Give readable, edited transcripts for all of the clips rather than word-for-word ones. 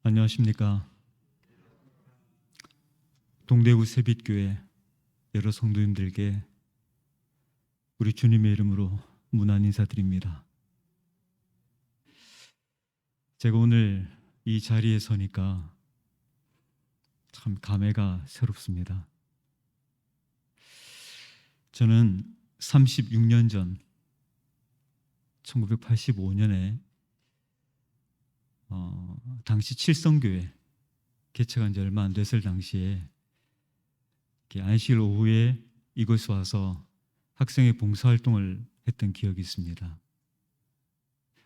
안녕하십니까. 동대구 새빛교회 여러 성도님들께 우리 주님의 이름으로 문안 인사드립니다. 제가 오늘 이 자리에 서니까 참 감회가 새롭습니다. 저는 36년 전 1985년에 당시 칠성교회 개척한 지 얼마 안 됐을 당시에 안식일 오후에 이곳에 와서 학생의 봉사활동을 했던 기억이 있습니다.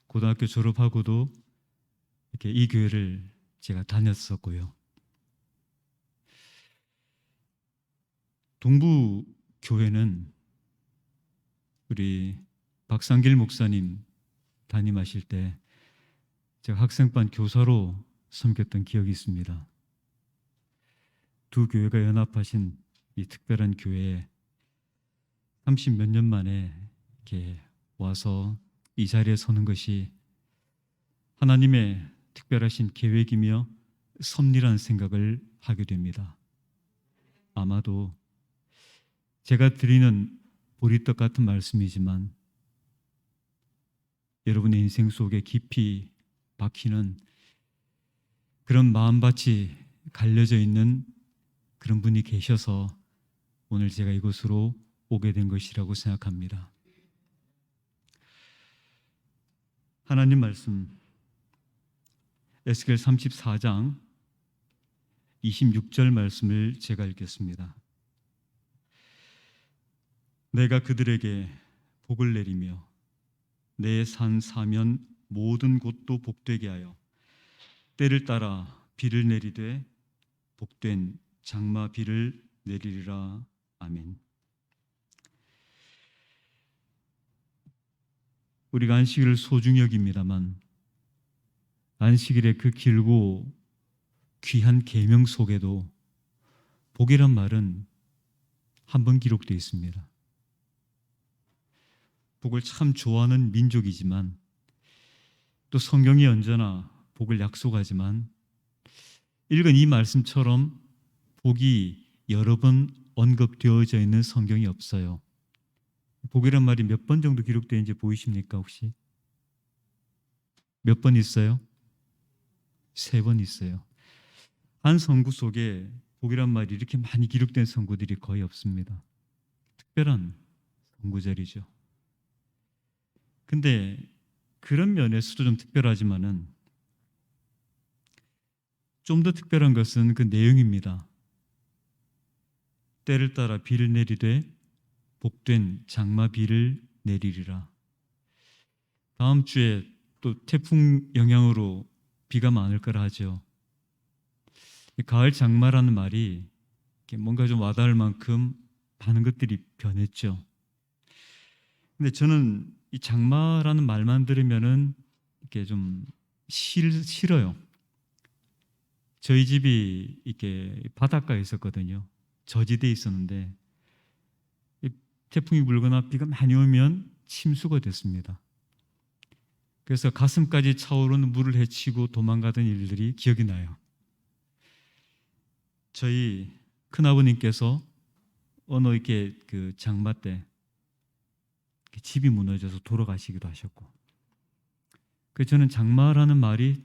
고등학교 졸업하고도 이렇게 이 교회를 제가 다녔었고요. 동부교회는 우리 박상길 목사님 담임하실 때 제가 학생반 교사로 섬겼던 기억이 있습니다. 두 교회가 연합하신 이 특별한 교회에 30몇 년 만에 이렇게 와서 이 자리에 서는 것이 하나님의 특별하신 계획이며 섭리라는 생각을 하게 됩니다. 아마도 제가 드리는 보리떡 같은 말씀이지만 여러분의 인생 속에 깊이 박히는 그런 마음밭이 갈려져 있는 그런 분이 계셔서 오늘 제가 이곳으로 오게 된 것이라고 생각합니다. 하나님 말씀 에스겔 34장 26절 말씀을 제가 읽겠습니다. 내가 그들에게 복을 내리며 내 산 사면 모든 곳도 복되게 하여 때를 따라 비를 내리되 복된 장마 비를 내리리라. 아멘. 우리가 안식일을 소중히 여깁니다만 안식일의 그 길고 귀한 계명 속에도 복이란 말은 한 번 기록되어 있습니다. 복을 참 좋아하는 민족이지만 또 성경이 언제나 복을 약속하지만 읽은 이 말씀처럼 복이 여러 번 언급되어져 있는 성경이 없어요. 복이란 말이 몇 번 정도 기록되어 있는지 보이십니까 혹시? 몇 번 있어요? 3번 있어요. 한 성구 속에 복이란 말이 이렇게 많이 기록된 성구들이 거의 없습니다. 특별한 성구절이죠. 근데 그런 면에서도 좀 특별하지만은 좀 더 특별한 것은 그 내용입니다. 때를 따라 비를 내리되 복된 장마 비를 내리리라. 다음 주에 또 태풍 영향으로 비가 많을 거라 하죠. 가을 장마라는 말이 뭔가 좀 와닿을 만큼 많은 것들이 변했죠. 근데 저는 이 장마라는 말만 들으면은 이렇게 좀 싫어요. 저희 집이 이렇게 바닷가에 있었거든요. 저지대에 있었는데 태풍이 불거나 비가 많이 오면 침수가 됐습니다. 그래서 가슴까지 차오르는 물을 헤치고 도망가던 일들이 기억이 나요. 저희 큰아버님께서 어느 이렇게 그 장마 때 집이 무너져서 돌아가시기도 하셨고, 그래서 저는 장마라는 말이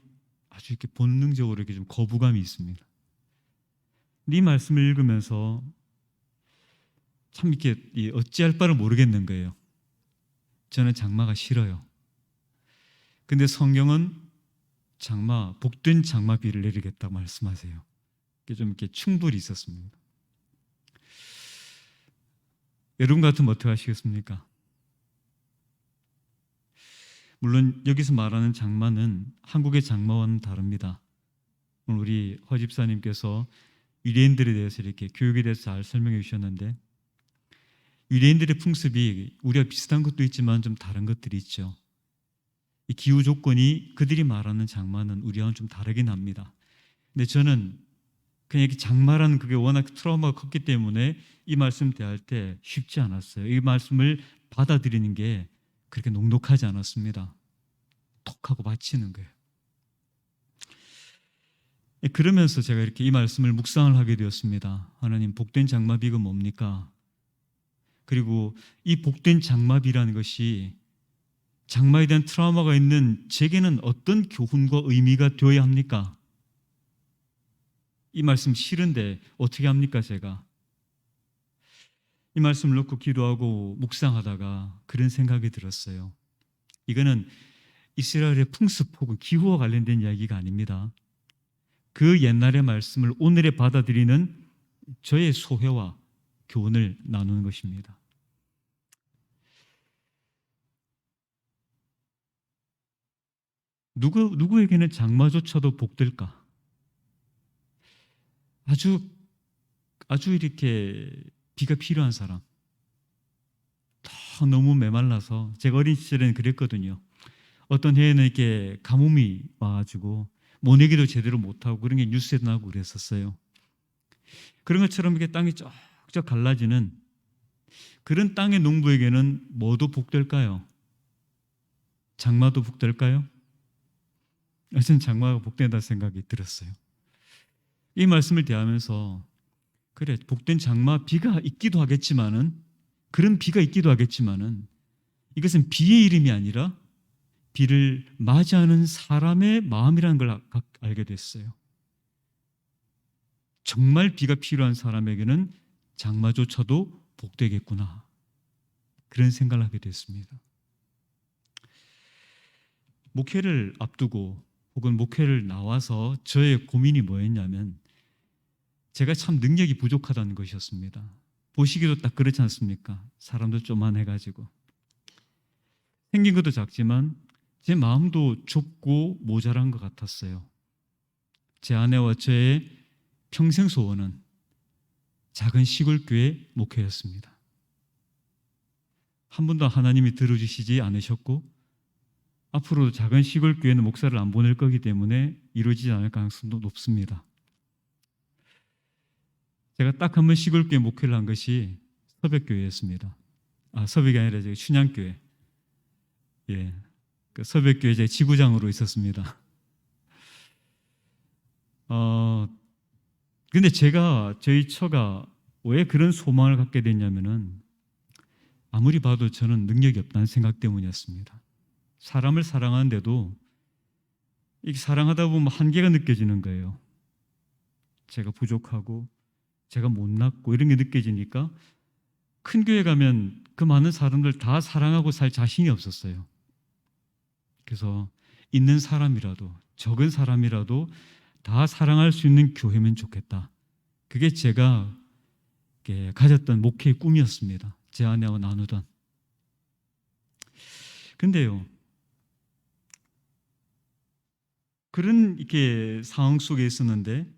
아주 이렇게 본능적으로 이렇게 좀 거부감이 있습니다. 이 말씀을 읽으면서 참 이렇게 어찌할 바를 모르겠는 거예요. 저는 장마가 싫어요. 근데 성경은 복된 장마 비를 내리겠다고 말씀하세요. 좀 이렇게 충돌이 있었습니다. 여러분 같으면 어떻게 하시겠습니까? 물론 여기서 말하는 장마는 한국의 장마와는 다릅니다. 오늘 우리 허 집사님께서 유대인들에 대해서 이렇게 교육에 대해서 잘 설명해 주셨는데, 유대인들의 풍습이 우리와 비슷한 것도 있지만 좀 다른 것들이 있죠. 이 기후 조건이 그들이 말하는 장마는 우리와는 좀 다르긴 합니다. 근데 저는 그냥 이렇게 장마라는 그게 워낙 트라우마가 컸기 때문에 이 말씀 대할 때 쉽지 않았어요. 이 말씀을 받아들이는 게 그렇게 녹록하지 않았습니다. 톡하고 받치는 거예요. 그러면서 제가 이렇게 이 말씀을 묵상을 하게 되었습니다. 하나님, 복된 장마비가 뭡니까? 그리고 이 복된 장마비라는 것이 장마에 대한 트라우마가 있는 제게는 어떤 교훈과 의미가 되어야 합니까? 이 말씀 싫은데 어떻게 합니까, 제가? 이 말씀을 놓고 기도하고 묵상하다가 그런 생각이 들었어요. 이거는 이스라엘의 풍습 혹은 기후와 관련된 이야기가 아닙니다. 그 옛날의 말씀을 오늘에 받아들이는 저의 소회와 교훈을 나누는 것입니다. 누구에게는 장마조차도 복될까? 아주 이렇게 비가 필요한 사람, 너무 메말라서, 제가 어린 시절에는 그랬거든요. 어떤 해에는 이렇게 가뭄이 와가지고 모내기도 제대로 못하고 그런 게 뉴스에 나오고 그랬었어요. 그런 것처럼 이렇게 땅이 쫙쫙 갈라지는 그런 땅의 농부에게는 뭐도 복될까요? 장마도 복될까요? 저는 장마가 복된다 생각이 들었어요. 이 말씀을 대하면서, 그래, 복된 장마, 비가 있기도 하겠지만은, 그런 비가 있기도 하겠지만은, 이것은 비의 이름이 아니라 비를 맞이하는 사람의 마음이라는 걸 알게 됐어요. 정말 비가 필요한 사람에게는 장마조차도 복되겠구나, 그런 생각을 하게 됐습니다. 목회를 앞두고 혹은 목회를 나와서 저의 고민이 뭐였냐면, 제가 참 능력이 부족하다는 것이었습니다. 보시기도 딱 그렇지 않습니까? 사람도 쪼만해가지고 생긴 것도 작지만 제 마음도 좁고 모자란 것 같았어요. 제 아내와 저의 평생 소원은 작은 시골교회 목회였습니다. 한 번도 하나님이 들어주시지 않으셨고, 앞으로도 작은 시골교회는 목사를 안 보낼 거기 때문에 이루어지지 않을 가능성도 높습니다. 제가 딱 한 번 시골교회 목회를 한 것이 서백교회였습니다. 서백이 아니라 저기 춘향교회. 예, 그 서백교회 제 지구장으로 있었습니다. 근데 저희 처가 왜 그런 소망을 갖게 됐냐면은, 아무리 봐도 저는 능력이 없다는 생각 때문이었습니다. 사람을 사랑하는데도 이렇게 사랑하다 보면 한계가 느껴지는 거예요. 제가 부족하고 제가 못났고 이런 게 느껴지니까 큰 교회 가면 그 많은 사람들 다 사랑하고 살 자신이 없었어요. 그래서 있는 사람이라도, 적은 사람이라도 다 사랑할 수 있는 교회면 좋겠다. 그게 제가 가졌던 목회의 꿈이었습니다. 제 아내와 나누던. 근데요, 그런 이렇게 상황 속에 있었는데,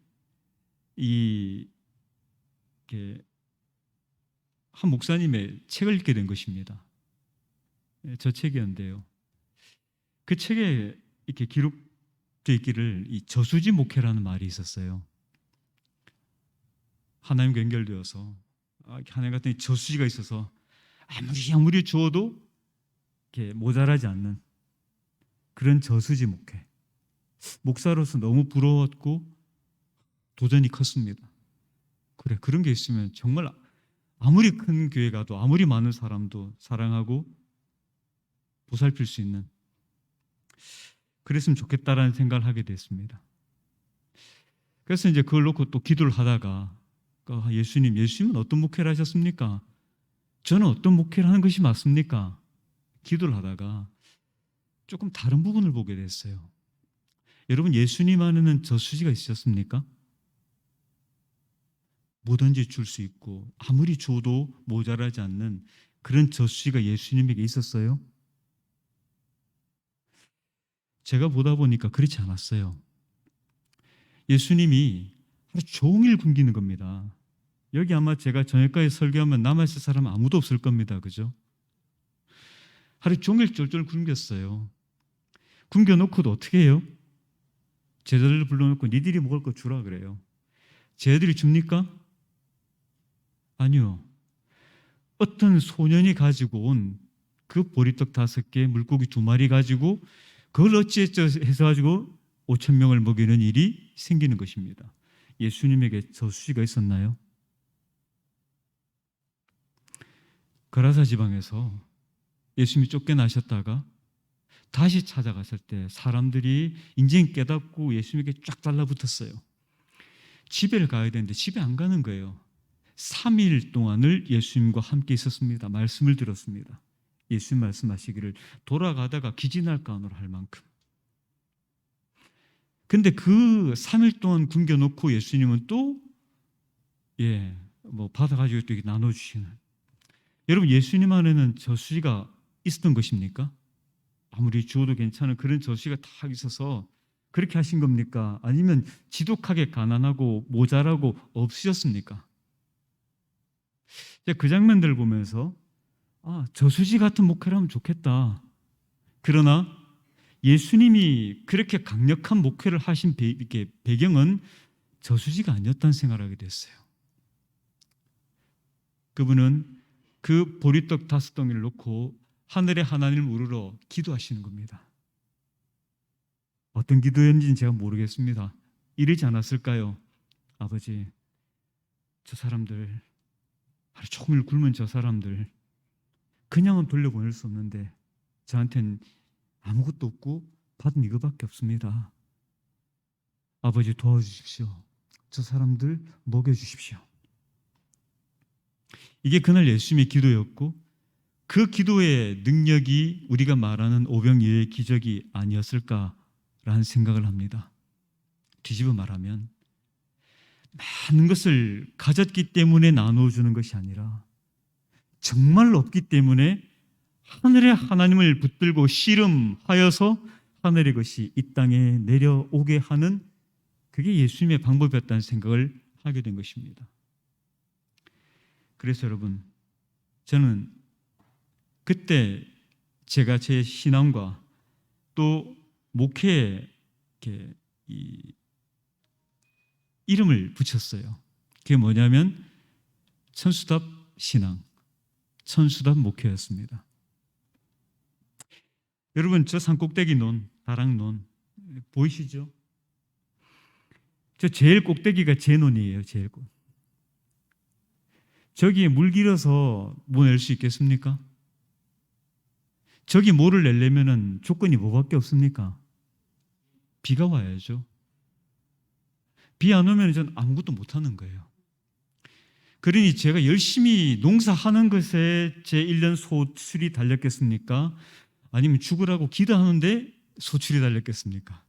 한 목사님의 책을 읽게 된 것입니다. 저 책이었는데요, 그 책에 이렇게 기록되어 있기를, 이 저수지 목회라는 말이 있었어요. 하나님과 연결되어서 하나님 같은 저수지가 있어서 아무리 주어도 이렇게 모자라지 않는 그런 저수지 목회. 목사로서 너무 부러웠고 도전이 컸습니다. 그래, 그런 게 있으면 정말 아무리 큰 교회 가도, 아무리 많은 사람도 사랑하고 보살필 수 있는, 그랬으면 좋겠다라는 생각을 하게 됐습니다. 그래서 이제 그걸 놓고 또 기도를 하다가, 예수님은 어떤 목회를 하셨습니까? 저는 어떤 목회를 하는 것이 맞습니까? 기도를 하다가 조금 다른 부분을 보게 됐어요. 여러분, 예수님 안에는 저수지가 있으셨습니까? 뭐든지 줄 수 있고 아무리 줘도 모자라지 않는 그런 저수지가 예수님에게 있었어요? 제가 보다 보니까 그렇지 않았어요. 예수님이 하루 종일 굶기는 겁니다. 여기 아마 제가 저녁까지 설교하면 남아있을 사람 아무도 없을 겁니다. 그죠? 하루 종일 쫄쫄 굶겼어요. 굶겨놓고도 어떻게 해요? 제자들을 불러놓고 니들이 먹을 거 주라 그래요. 제자들이 줍니까? 아니요. 어떤 소년이 가지고 온 그 보리떡 5개, 물고기 2마리 가지고 그걸 어찌해서 가지고 5천 명을 먹이는 일이 생기는 것입니다. 예수님에게 저수지가 있었나요? 거라사 지방에서 예수님이 쫓겨나셨다가 다시 찾아갔을 때 사람들이 인생 깨닫고 예수님에게 쫙 달라붙었어요. 집에를 가야 되는데 집에 안 가는 거예요. 3일 동안을 예수님과 함께 있었습니다. 말씀을 들었습니다. 예수님 말씀하시기를 돌아가다가 기진할까 하노라 할 만큼. 근데 그 3일 동안 굶겨놓고 예수님은 또 받아가지고 또 나눠주시는. 여러분, 예수님 안에는 저수지가 있었던 것입니까? 아무리 주어도 괜찮은 그런 저수지가 딱 있어서 그렇게 하신 겁니까? 아니면 지독하게 가난하고 모자라고 없으셨습니까? 그 장면들을 보면서 저수지 같은 목회를 하면 좋겠다. 그러나 예수님이 그렇게 강력한 목회를 하신 배경은 저수지가 아니었다는 생각을 하게 됐어요. 그분은 그 보리떡 5덩이를 놓고 하늘의 하나님을 우러러 기도하시는 겁니다. 어떤 기도였는지는 제가 모르겠습니다. 이러지 않았을까요? 아버지, 저 사람들, 하루 종일 굶은 저 사람들 그냥은 돌려보낼 수 없는데 저한테는 아무것도 없고 받은 이거밖에 없습니다. 아버지, 도와주십시오. 저 사람들 먹여주십시오. 이게 그날 예수님의 기도였고, 그 기도의 능력이 우리가 말하는 오병이어의 기적이 아니었을까라는 생각을 합니다. 뒤집어 말하면 많은 것을 가졌기 때문에 나누어주는 것이 아니라 정말로 없기 때문에 하늘의 하나님을 붙들고 씨름하여서 하늘의 것이 이 땅에 내려오게 하는, 그게 예수님의 방법이었다는 생각을 하게 된 것입니다. 그래서 여러분, 저는 그때 제가 제 신앙과 또 목회에 이름을 붙였어요. 그게 뭐냐면 천수답 신앙, 천수답 목회였습니다. 여러분, 저 산꼭대기 논, 다락논 보이시죠? 저 제일 꼭대기가 제 논이에요. 제일 꼭. 저기에 물 길어서 뭐 낼 수 있겠습니까? 저기 뭐를 내려면 조건이 뭐밖에 없습니까? 비가 와야죠. 비 안 오면 저는 아무것도 못하는 거예요. 그러니 제가 열심히 농사하는 것에 제 1년 소출이 달렸겠습니까? 아니면 죽으라고 기도하는데 소출이 달렸겠습니까?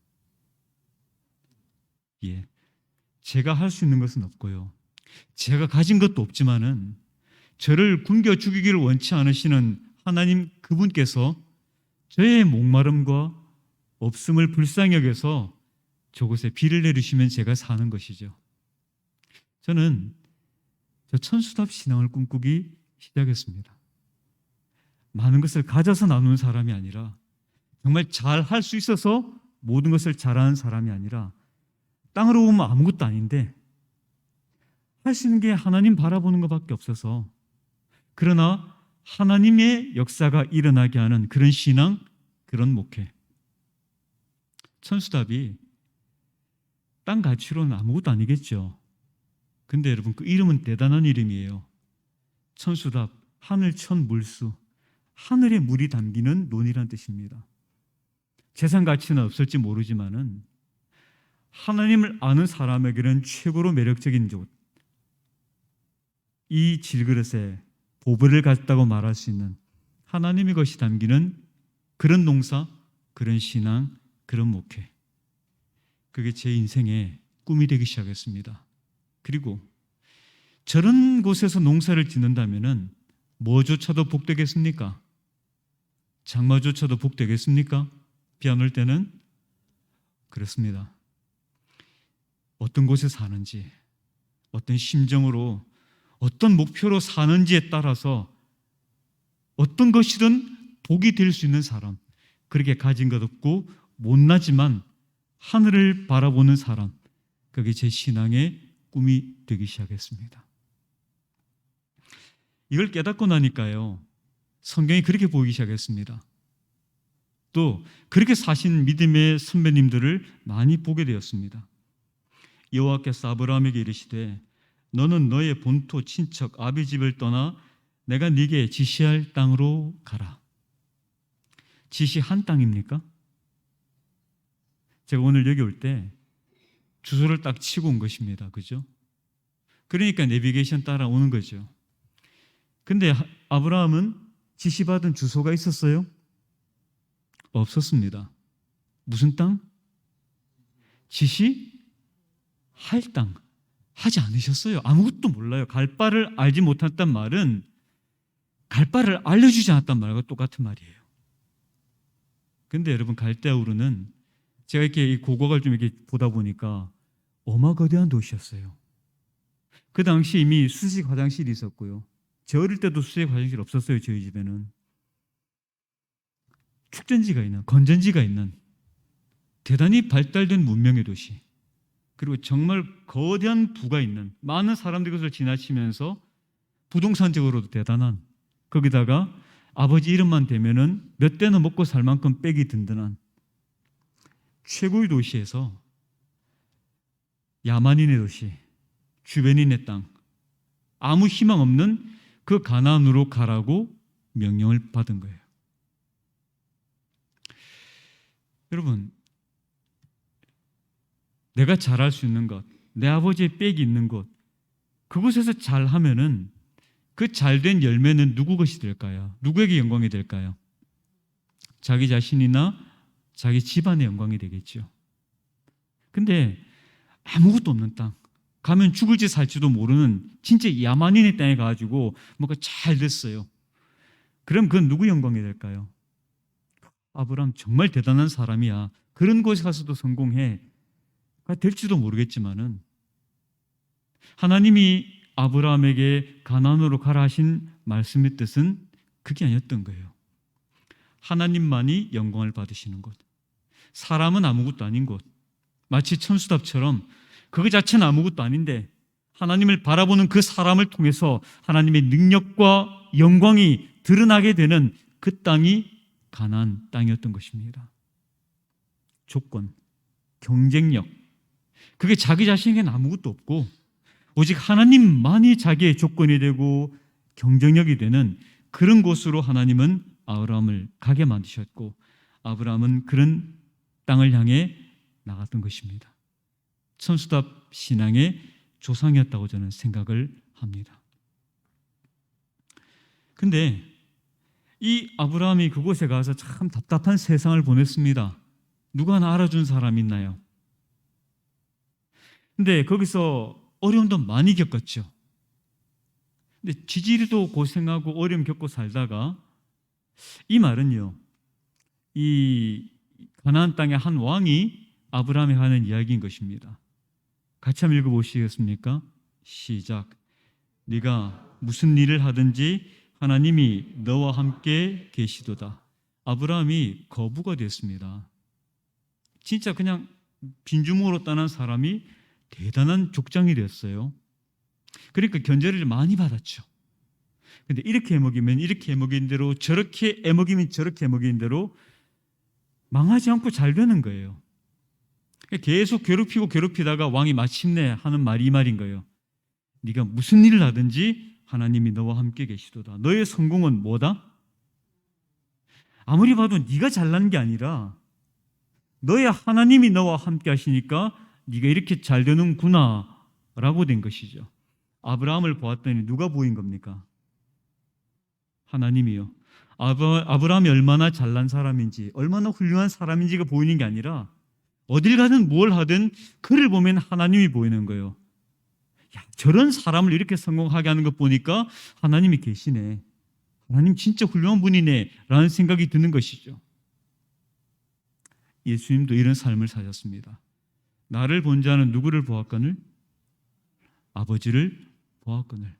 제가 할 수 있는 것은 없고요. 제가 가진 것도 없지만은 저를 굶겨 죽이기를 원치 않으시는 하나님 그분께서 저의 목마름과 없음을 불쌍히 여겨서 저곳에 비를 내리시면 제가 사는 것이죠. 저는 저 천수답 신앙을 꿈꾸기 시작했습니다. 많은 것을 가져서 나누는 사람이 아니라, 정말 잘 할 수 있어서 모든 것을 잘하는 사람이 아니라, 땅으로 보면 아무것도 아닌데 할 수 있는 게 하나님 바라보는 것밖에 없어서, 그러나 하나님의 역사가 일어나게 하는 그런 신앙, 그런 목회. 천수답이 땅 가치로는 아무것도 아니겠죠. 근데 여러분, 그 이름은 대단한 이름이에요. 천수답, 하늘 천 물수, 하늘의 물이 담기는 논이란 뜻입니다. 재산 가치는 없을지 모르지만은 하나님을 아는 사람에게는 최고로 매력적인 곳, 이 질그릇에 보배를 갖다고 말할 수 있는 하나님의 것이 담기는 그런 농사, 그런 신앙, 그런 목회, 그게 제 인생의 꿈이 되기 시작했습니다. 그리고 저런 곳에서 농사를 짓는다면은 뭐조차도 복되겠습니까? 장마조차도 복되겠습니까? 비 안 올 때는? 그렇습니다. 어떤 곳에 사는지, 어떤 심정으로, 어떤 목표로 사는지에 따라서 어떤 것이든 복이 될 수 있는 사람, 그렇게 가진 것 없고 못나지만 하늘을 바라보는 사람, 그게 제 신앙의 꿈이 되기 시작했습니다. 이걸 깨닫고 나니까요, 성경이 그렇게 보이기 시작했습니다. 또 그렇게 사신 믿음의 선배님들을 많이 보게 되었습니다. 여호와께서 아브라함에게 이르시되 너는 너의 본토 친척 아비 집을 떠나 내가 네게 지시할 땅으로 가라. 지시한 땅입니까? 제가 오늘 여기 올 때 주소를 딱 치고 온 것입니다. 그죠? 그러니까 내비게이션 따라오는 거죠. 근데 아브라함은 지시받은 주소가 있었어요? 없었습니다. 무슨 땅? 지시할 땅. 하지 않으셨어요. 아무것도 몰라요. 갈 바를 알지 못했단 말은 갈 바를 알려주지 않았단 말과 똑같은 말이에요. 근데 여러분 갈대아우르는 제가 이렇게 이 고고학을 좀 이렇게 보다 보니까 어마거대한 도시였어요. 그 당시 이미 수직 화장실이 있었고요. 저 어릴 때도 수직 화장실 없었어요. 저희 집에는. 축전지가 있는, 건전지가 있는 대단히 발달된 문명의 도시, 그리고 정말 거대한 부가 있는, 많은 사람들이 그것을 지나치면서 부동산적으로도 대단한, 거기다가 아버지 이름만 대면은 몇 대는 먹고 살 만큼 빽이 든든한 최고의 도시에서 야만인의 도시, 주변인의 땅, 아무 희망 없는 그 가나안으로 가라고 명령을 받은 거예요. 여러분, 내가 잘할 수 있는 것, 내 아버지의 빽이 있는 곳, 그곳에서 잘하면은 그 잘된 열매는 누구 것이 될까요? 누구에게 영광이 될까요? 자기 자신이나 자기 집안의 영광이 되겠죠. 근데 아무것도 없는 땅, 가면 죽을지 살지도 모르는 진짜 야만인의 땅에 가가지고 뭔가 잘 됐어요. 그럼 그건 누구 영광이 될까요? 아브라함 정말 대단한 사람이야. 그런 곳에 가서도 성공해. 될지도 모르겠지만은 하나님이 아브라함에게 가나안으로 가라 하신 말씀의 뜻은 그게 아니었던 거예요. 하나님만이 영광을 받으시는 곳, 사람은 아무것도 아닌 곳, 마치 천수답처럼 그거 자체는 아무것도 아닌데 하나님을 바라보는 그 사람을 통해서 하나님의 능력과 영광이 드러나게 되는 그 땅이 가나안 땅이었던 것입니다. 조건, 경쟁력, 그게 자기 자신에게는 아무것도 없고 오직 하나님만이 자기의 조건이 되고 경쟁력이 되는 그런 곳으로 하나님은 아브라함을 가게 만드셨고 아브라함은 그런 땅을 향해 나갔던 것입니다. 천수답 신앙의 조상이었다고 저는 생각을 합니다. 근데 이 아브라함이 그곳에 가서 참 답답한 세상을 보냈습니다. 누가 하나 알아준 사람 있나요? 근데 거기서 어려움도 많이 겪었죠. 근데 지지리도 고생하고 어려움 겪고 살다가 이 말은요, 이 가나안 땅의 한 왕이 아브라함에 하는 이야기인 것입니다. 같이 한번 읽어보시겠습니까? 시작. 네가 무슨 일을 하든지 하나님이 너와 함께 계시도다. 아브라함이 거부가 됐습니다. 진짜 그냥 빈주먹으로 떠난 사람이 대단한 족장이 됐어요. 그러니까 견제를 많이 받았죠. 근데 이렇게 해먹이면 이렇게 해먹인 대로, 저렇게 해먹이면 저렇게 해먹인 대로 망하지 않고 잘 되는 거예요. 계속 괴롭히다가 왕이 마침내 하는 말이 이 말인 거예요. 네가 무슨 일을 하든지 하나님이 너와 함께 계시도다. 너의 성공은 뭐다? 아무리 봐도 네가 잘난 게 아니라 너의 하나님이 너와 함께 하시니까 네가 이렇게 잘 되는구나 라고 된 것이죠. 아브라함을 보았더니 누가 보인 겁니까? 하나님이요. 아브라함이 얼마나 잘난 사람인지, 얼마나 훌륭한 사람인지가 보이는 게 아니라 어딜 가든 뭘 하든 그를 보면 하나님이 보이는 거예요. 야, 저런 사람을 이렇게 성공하게 하는 것 보니까 하나님이 계시네. 하나님 진짜 훌륭한 분이네 라는 생각이 드는 것이죠. 예수님도 이런 삶을 사셨습니다. 나를 본 자는 누구를 보았거늘? 아버지를 보았거늘.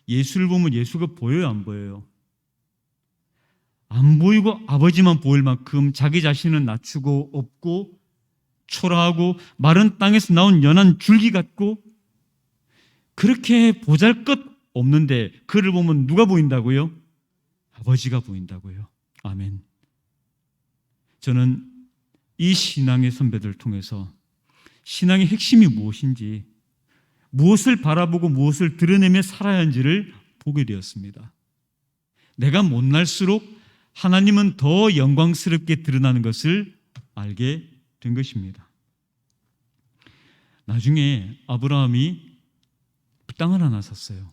예수를 보면 예수가 보여요, 안 보여요? 안 보이고 아버지만 보일 만큼 자기 자신은 낮추고 없고 초라하고 마른 땅에서 나온 연한 줄기 같고 그렇게 보잘것없는데 그를 보면 누가 보인다고요? 아버지가 보인다고요. 아멘. 저는 이 신앙의 선배들을 통해서 신앙의 핵심이 무엇인지, 무엇을 바라보고 무엇을 드러내며 살아야 하는지를 보게 되었습니다. 내가 못날수록 하나님은 더 영광스럽게 드러나는 것을 알게 된 것입니다. 나중에 아브라함이 땅을 하나 샀어요.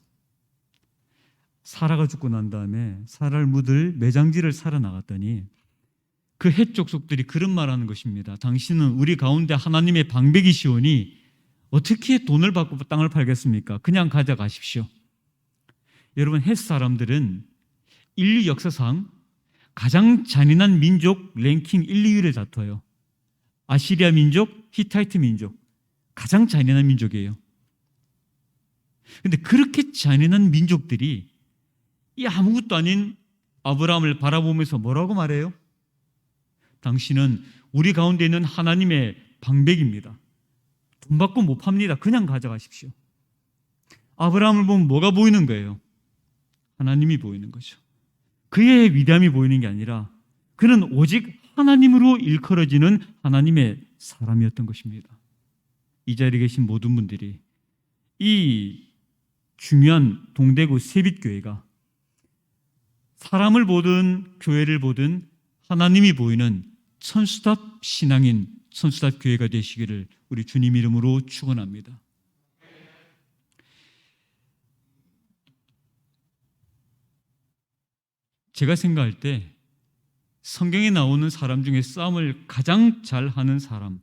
사라가 죽고 난 다음에 사라를 묻을 매장지를 사러 나갔더니 그 헷 족속들이 그런 말하는 것입니다. 당신은 우리 가운데 하나님의 방백이시오니 어떻게 돈을 받고 땅을 팔겠습니까? 그냥 가져가십시오. 여러분, 헷 사람들은 인류 역사상 가장 잔인한 민족 랭킹 1, 2위를 다퉈요. 아시리아 민족, 히타이트 민족, 가장 잔인한 민족이에요. 그런데 그렇게 잔인한 민족들이 이 아무것도 아닌 아브라함을 바라보면서 뭐라고 말해요? 당신은 우리 가운데 있는 하나님의 방백입니다. 돈 받고 못 팝니다. 그냥 가져가십시오. 아브라함을 보면 뭐가 보이는 거예요? 하나님이 보이는 거죠. 그의 위대함이 보이는 게 아니라 그는 오직 하나님으로 일컬어지는 하나님의 사람이었던 것입니다. 이 자리에 계신 모든 분들이 이 중요한 동대구 세빛교회가 사람을 보든 교회를 보든 하나님이 보이는 천수답 신앙인, 천수답 교회가 되시기를 우리 주님 이름으로 축원합니다. 제가 생각할 때 성경에 나오는 사람 중에 싸움을 가장 잘하는 사람은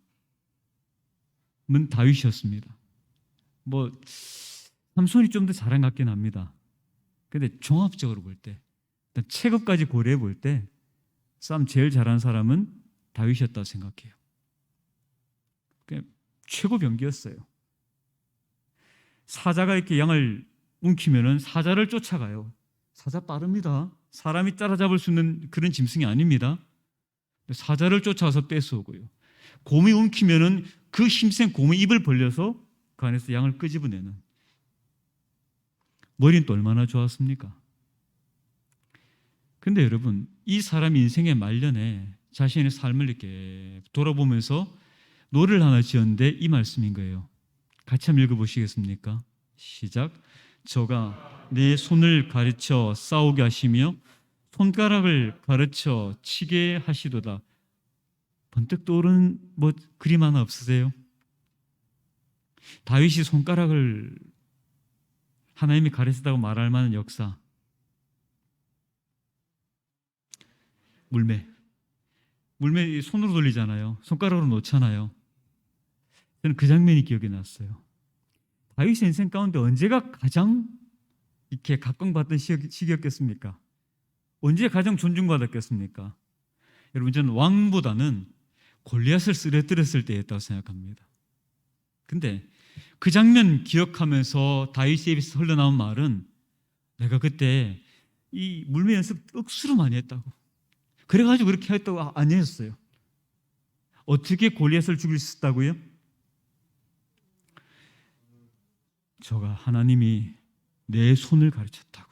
다윗이었습니다. 삼손이 좀 더 잘한 것 같긴 합니다. 그런데 종합적으로 볼 때, 일단 체급까지 고려해 볼 때 싸움 제일 잘하는 사람은 다윗이었다고 생각해요. 최고 병기였어요. 사자가 이렇게 양을 움키면은 사자를 쫓아가요. 사자 빠릅니다. 사람이 따라잡을 수 있는 그런 짐승이 아닙니다. 사자를 쫓아와서 뺏어오고요. 곰이 움키면은 그 힘센 곰의 입을 벌려서 그 안에서 양을 끄집어내는. 머리는 또 얼마나 좋았습니까? 그런데 여러분, 이 사람 인생의 말년에 자신의 삶을 이렇게 돌아보면서 노래를 하나 지었는데 이 말씀인 거예요. 같이 한번 읽어보시겠습니까? 시작. 저가 내 손을 가르쳐 싸우게 하시며 손가락을 가르쳐 치게 하시도다. 번뜩 떠오르는 그림 하나 없으세요? 다윗이 손가락을 하나님이 가르치다고 말할 만한 역사. 물매 손으로 돌리잖아요. 손가락으로 놓잖아요. 저는 그 장면이 기억이 났어요. 다윗의 인생 가운데 언제가 가장 이렇게 각광받던 시기였겠습니까? 언제 가장 존중받았겠습니까? 여러분, 저는 왕보다는 골리앗을 쓰러뜨렸을 때였다고 생각합니다. 근데 그 장면 기억하면서 다윗의 입에서 흘러나온 말은 내가 그때 이 물매 연습 억수로 많이 했다고. 그래가지고 그렇게 했다고 아니었어요. 어떻게 골리앗을 죽일 수 있다고요? 저가 하나님이 내 손을 가르쳤다고.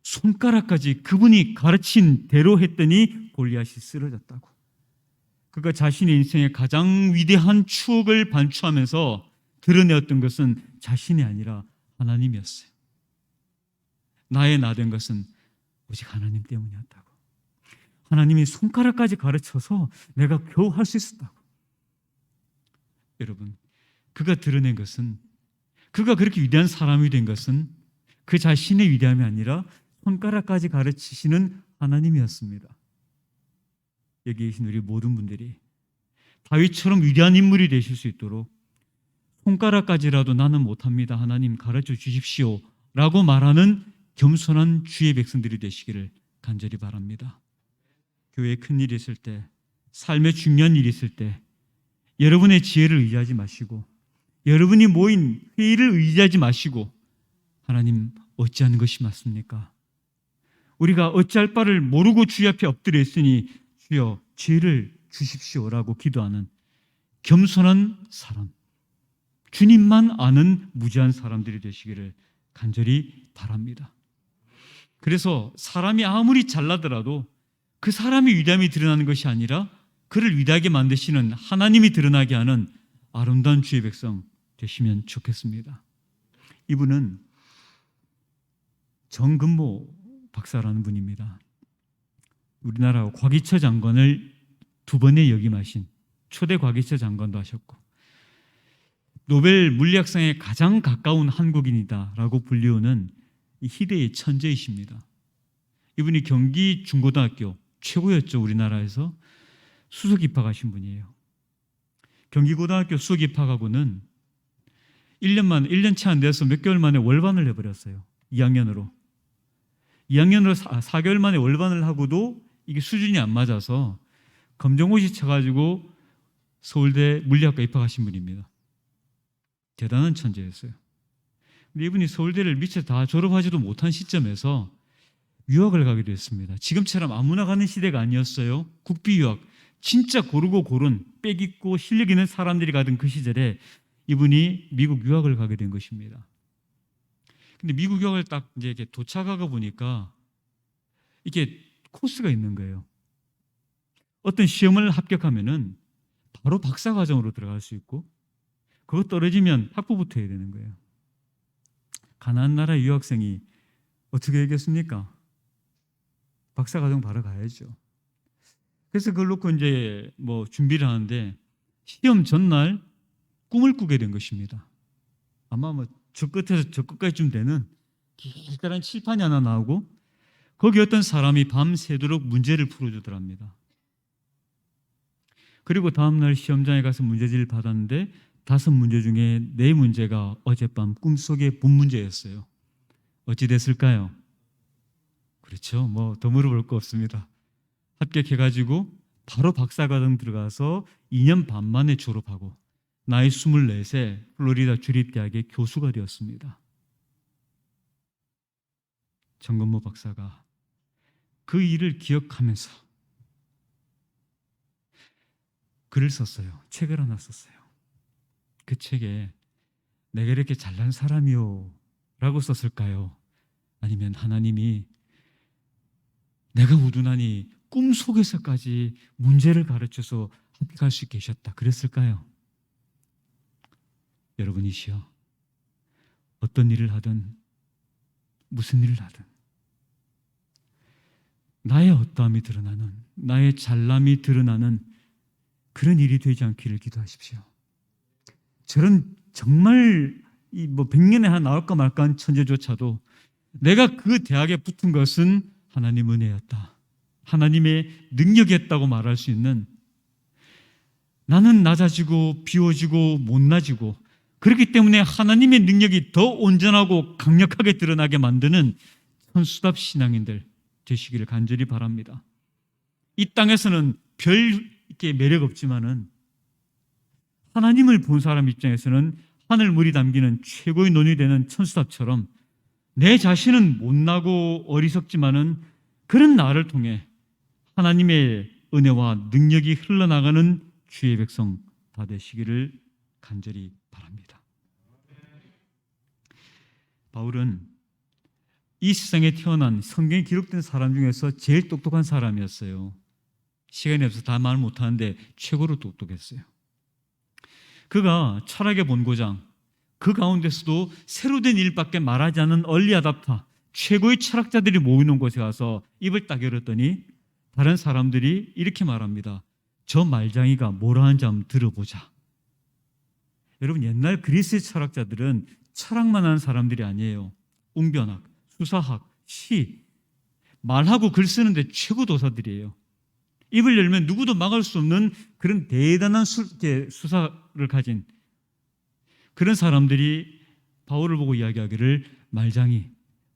손가락까지 그분이 가르친 대로 했더니 골리앗이 쓰러졌다고. 그가 자신의 인생의 가장 위대한 추억을 반추하면서 드러내었던 것은 자신이 아니라 하나님이었어요. 나의 나 된 것은 오직 하나님 때문이었다고. 하나님이 손가락까지 가르쳐서 내가 겨우 할 수 있었다고. 여러분, 그가 드러낸 것은, 그가 그렇게 위대한 사람이 된 것은 그 자신의 위대함이 아니라 손가락까지 가르치시는 하나님이었습니다. 여기 계신 우리 모든 분들이 다윗처럼 위대한 인물이 되실 수 있도록 손가락까지라도 나는 못합니다. 하나님 가르쳐 주십시오. 라고 말하는 겸손한 주의 백성들이 되시기를 간절히 바랍니다. 교회에 큰일이 있을 때, 삶에 중요한 일이 있을 때 여러분의 지혜를 의지하지 마시고, 여러분이 모인 회의를 의지하지 마시고, 하나님 어찌하는 것이 맞습니까? 우리가 어찌할 바를 모르고 주의 앞에 엎드려 있으니 주여 지혜를 주십시오라고 기도하는 겸손한 사람, 주님만 아는 무지한 사람들이 되시기를 간절히 바랍니다. 그래서 사람이 아무리 잘나더라도 그 사람의 위대함이 드러나는 것이 아니라 그를 위대하게 만드시는 하나님이 드러나게 하는 아름다운 주의 백성 되시면 좋겠습니다. 이분은 정근모 박사라는 분입니다. 우리나라 과기처 장관을 2번에 역임하신 초대 과기처 장관도 하셨고 노벨 물리학상에 가장 가까운 한국인이다라고 불리우는 이 희대의 천재이십니다. 이분이 경기 중고등학교 최고였죠. 우리나라에서 수석 입학하신 분이에요. 경기고등학교 수석 입학하고는 1년 채 안 돼서 몇 개월 만에 월반을 해버렸어요. 2학년으로 4개월 만에 월반을 하고도 이게 수준이 안 맞아서 검정고시 쳐가지고 서울대 물리학과 입학하신 분입니다. 대단한 천재였어요. 근데 이분이 서울대를 미처 다 졸업하지도 못한 시점에서 유학을 가게 됐습니다. 지금처럼 아무나 가는 시대가 아니었어요. 국비 유학, 진짜 고르고 고른 빽 있고 실력 있는 사람들이 가던 그 시절에 이분이 미국 유학을 가게 된 것입니다. 근데 미국 유학을 딱 이제 이렇게 도착하고 보니까 이게 코스가 있는 거예요. 어떤 시험을 합격하면은 바로 박사 과정으로 들어갈 수 있고, 그거 떨어지면 학부부터 해야 되는 거예요. 가나안 나라 유학생이 어떻게 하겠습니까? 박사 과정 바로 가야죠. 그래서 그걸 놓고 이제 뭐 준비를 하는데 시험 전날 꿈을 꾸게 된 것입니다. 아마 뭐 저 끝에서 저 끝까지쯤 되는 길다란 칠판이 하나 나오고 거기 어떤 사람이 밤새도록 문제를 풀어주더랍니다. 그리고 다음날 시험장에 가서 문제지를 받았는데 5문제 중에 4문제가 어젯밤 꿈속의 본 문제였어요. 어찌 됐을까요? 그렇죠. 뭐 더 물어볼 거 없습니다. 합격해가지고 바로 박사과정 들어가서 2년 반 만에 졸업하고 나이 24세 플로리다 주립대학의 교수가 되었습니다. 정근모 박사가 그 일을 기억하면서 글을 썼어요. 책을 하나 썼어요. 그 책에 내가 이렇게 잘난 사람이요 라고 썼을까요? 아니면 하나님이 내가 우둔하니 꿈속에서까지 문제를 가르쳐서 합격할 수 있게 하셨다 그랬을까요? 여러분이시여, 어떤 일을 하든 무슨 일을 하든 나의 어떠함이 드러나는, 나의 잘남이 드러나는 그런 일이 되지 않기를 기도하십시오. 저런 정말 뭐 100년에 하나 나올까 말까한 천재조차도 내가 그 대학에 붙은 것은 하나님 은혜였다, 하나님의 능력이었다고 말할 수 있는, 나는 낮아지고 비워지고 못나지고 그렇기 때문에 하나님의 능력이 더 온전하고 강력하게 드러나게 만드는 천수답 신앙인들 되시기를 간절히 바랍니다. 이 땅에서는 별 이렇게 매력 없지만은 하나님을 본 사람 입장에서는 하늘물이 담기는 최고의 논이 되는 천수답처럼 내 자신은 못나고 어리석지만은 그런 나를 통해 하나님의 은혜와 능력이 흘러나가는 주의 백성 다 되시기를 간절히 바랍니다. 바울은 이 세상에 태어난 성경에 기록된 사람 중에서 제일 똑똑한 사람이었어요. 시간이 없어서 다 말 못하는데 최고로 똑똑했어요. 그가 철학의 본고장, 그 가운데서도 새로 된 일밖에 말하지 않는 얼리 아답터, 최고의 철학자들이 모이는 곳에 가서 입을 딱 열었더니 다른 사람들이 이렇게 말합니다. 저 말장이가 뭐라 하는지 한번 들어보자. 여러분, 옛날 그리스의 철학자들은 철학만 하는 사람들이 아니에요. 웅변학, 수사학, 시, 말하고 글 쓰는데 최고 도사들이에요. 입을 열면 누구도 막을 수 없는 그런 대단한 수사를 가진 그런 사람들이 바울을 보고 이야기하기를 말장이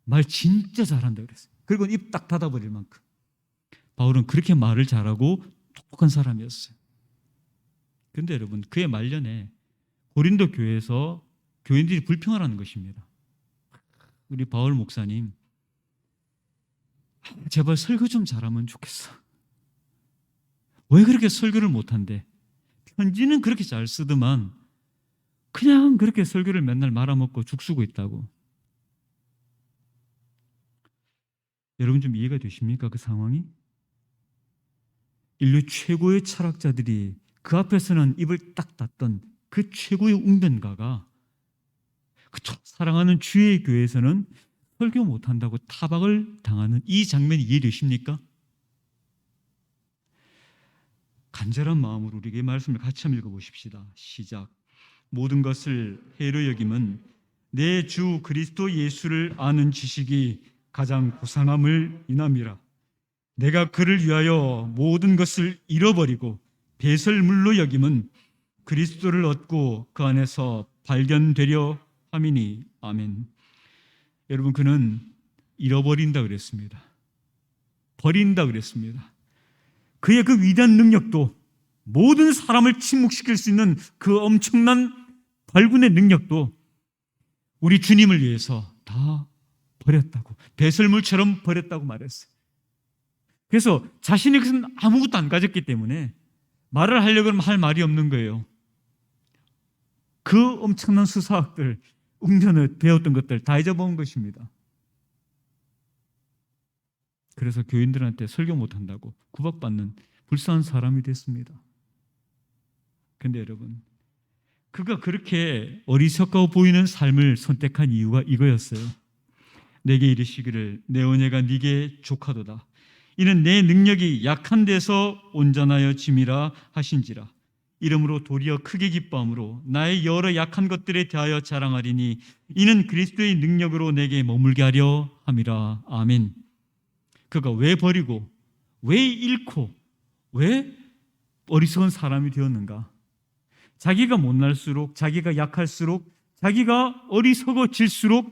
말 진짜 잘한다 그랬어요. 그리고 입 딱 닫아버릴 만큼. 바울은 그렇게 말을 잘하고 똑똑한 사람이었어요. 그런데 여러분, 그의 말년에 고린도 교회에서 교인들이 불평을 하는 것입니다. 우리 바울 목사님, 제발 설교 좀 잘하면 좋겠어. 왜 그렇게 설교를 못한대? 편지는 그렇게 잘 쓰더만 그냥 그렇게 설교를 맨날 말아먹고 죽쓰고 있다고. 여러분 좀 이해가 되십니까? 그 상황이? 인류 최고의 철학자들이 그 앞에서는 입을 딱 닫던 그 최고의 웅변가가 그 사랑하는 주의 교회에서는 설교 못한다고 타박을 당하는 이 장면이 이해되십니까? 간절한 마음으로 우리에게 말씀을 같이 한번 읽어보십시다. 시작. 모든 것을 해로 여김은 내 주 그리스도 예수를 아는 지식이 가장 고상함을 인함이라. 내가 그를 위하여 모든 것을 잃어버리고 배설물로 여김은 그리스도를 얻고 그 안에서 발견되려 함이니. 아멘. 여러분, 그는 잃어버린다 그랬습니다. 버린다 그랬습니다. 그의 그 위대한 능력도, 모든 사람을 침묵시킬 수 있는 그 엄청난 발군의 능력도 우리 주님을 위해서 다 버렸다고, 배설물처럼 버렸다고 말했어요. 그래서 자신의 것은 아무것도 안 가졌기 때문에 말을 하려고 하면 할 말이 없는 거예요. 그 엄청난 수사학들, 웅변을 배웠던 것들 다 잊어먹은 것입니다. 그래서 교인들한테 설교 못한다고 구박받는 불쌍한 사람이 됐습니다. 그런데 여러분, 그가 그렇게 어리석어 보이는 삶을 선택한 이유가 이거였어요. 내게 이르시기를 내 은혜가 네게 족하도다. 이는 내 능력이 약한 데서 온전하여 짐이라 하신지라. 이러므로 도리어 크게 기뻐함으로 나의 여러 약한 것들에 대하여 자랑하리니 이는 그리스도의 능력으로 내게 머물게 하려 함이라. 아멘. 그가 왜 버리고, 왜 잃고, 왜 어리석은 사람이 되었는가? 자기가 못날수록, 자기가 약할수록, 자기가 어리석어질수록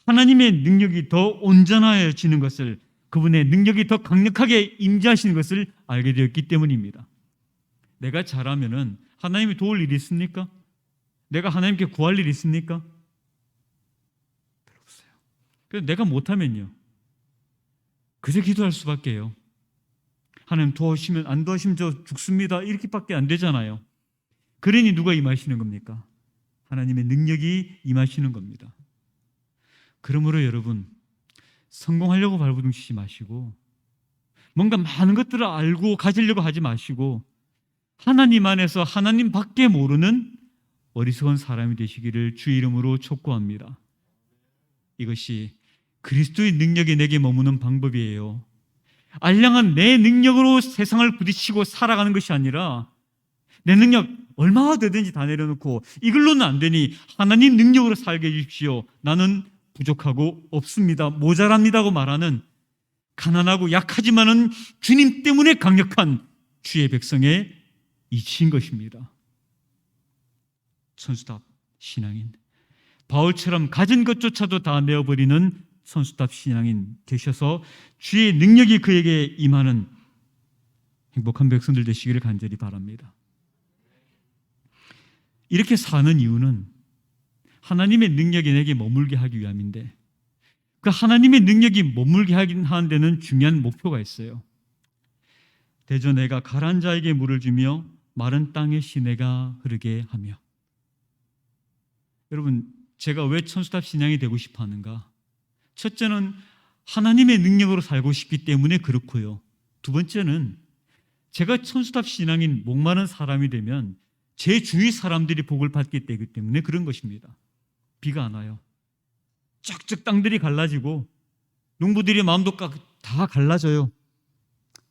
하나님의 능력이 더 온전해지는 것을, 그분의 능력이 더 강력하게 임재하시는 것을 알게 되었기 때문입니다. 내가 잘하면은 하나님이 도울 일이 있습니까? 내가 하나님께 구할 일이 있습니까? 별로 없어요. 그래서 내가 못하면요, 그저 기도할 수밖에요. 하나님 도와주시면, 안 도와주시면 저 죽습니다, 이렇게밖에 안 되잖아요. 그러니 누가 임하시는 겁니까? 하나님의 능력이 임하시는 겁니다. 그러므로 여러분, 성공하려고 발버둥 치지 마시고, 뭔가 많은 것들을 알고 가지려고 하지 마시고, 하나님 안에서 하나님 밖에 모르는 어리석은 사람이 되시기를 주 이름으로 촉구합니다. 이것이 그리스도의 능력이 내게 머무는 방법이에요. 알량한 내 능력으로 세상을 부딪히고 살아가는 것이 아니라, 내 능력 얼마나 되든지 다 내려놓고 이걸로는 안 되니 하나님 능력으로 살게 해주십시오. 나는 부족하고 없습니다, 모자랍니다고 말하는 가난하고 약하지만은 주님 때문에 강력한 주의 백성의 이치인 것입니다. 선수답 신앙인, 바울처럼 가진 것조차도 다 내어버리는 선수답 신앙인 되셔서 주의 능력이 그에게 임하는 행복한 백성들 되시기를 간절히 바랍니다. 이렇게 사는 이유는 하나님의 능력이 내게 머물게 하기 위함인데, 그 하나님의 능력이 머물게 하는 데는 중요한 목표가 있어요. 대저내가 가라앉은 자에게 물을 주며 마른 땅에 시내가 흐르게 하며. 여러분, 제가 왜 천수답 신앙이 되고 싶어 하는가? 첫째는 하나님의 능력으로 살고 싶기 때문에 그렇고요. 두 번째는 제가 천수답 신앙인 목마른 사람이 되면 제 주위 사람들이 복을 받기 때문에 그런 것입니다. 비가 안 와요. 쫙쫙 땅들이 갈라지고 농부들의 마음도 다 갈라져요.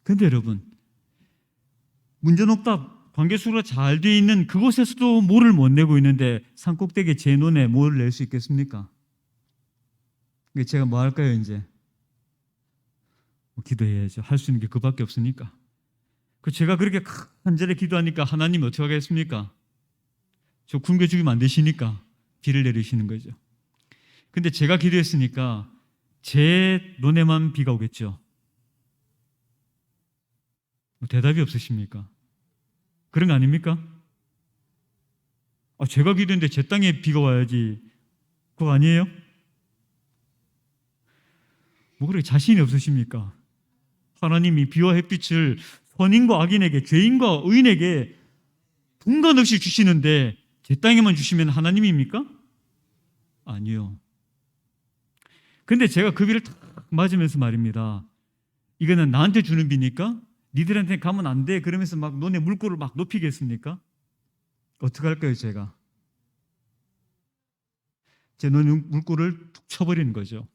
그런데 여러분, 문전옥답 관계수가 잘 되어 있는 그곳에서도 모를 못 내고 있는데 산꼭대기 제 눈에 뭘 낼 수 있겠습니까? 제가 뭐 할까요? 이제 기도해야죠. 할 수 있는 게 그밖에 없으니까. 제가 그렇게 간절히 기도하니까 하나님이 어떻게 하겠습니까? 저 굶겨 죽이면 안 되시니까 비를 내리시는 거죠. 근데 제가 기도했으니까 제 눈에만 비가 오겠죠. 대답이 없으십니까? 그런 거 아닙니까? 제가 기도했는데 제 땅에 비가 와야지, 그거 아니에요? 뭐 그렇게 자신이 없으십니까? 하나님이 비와 햇빛을 선인과 악인에게, 죄인과 의인에게 분간없이 주시는데 제 땅에만 주시면 하나님입니까? 아니요. 근데 제가 그 비를 탁 맞으면서 말입니다. 이거는 나한테 주는 비니까 니들한테 가면 안 돼 그러면서 막 논에 물꼬를 막 높이겠습니까? 어떻게 할까요? 제가 제 논에 물꼬를 툭 쳐버리는 거죠.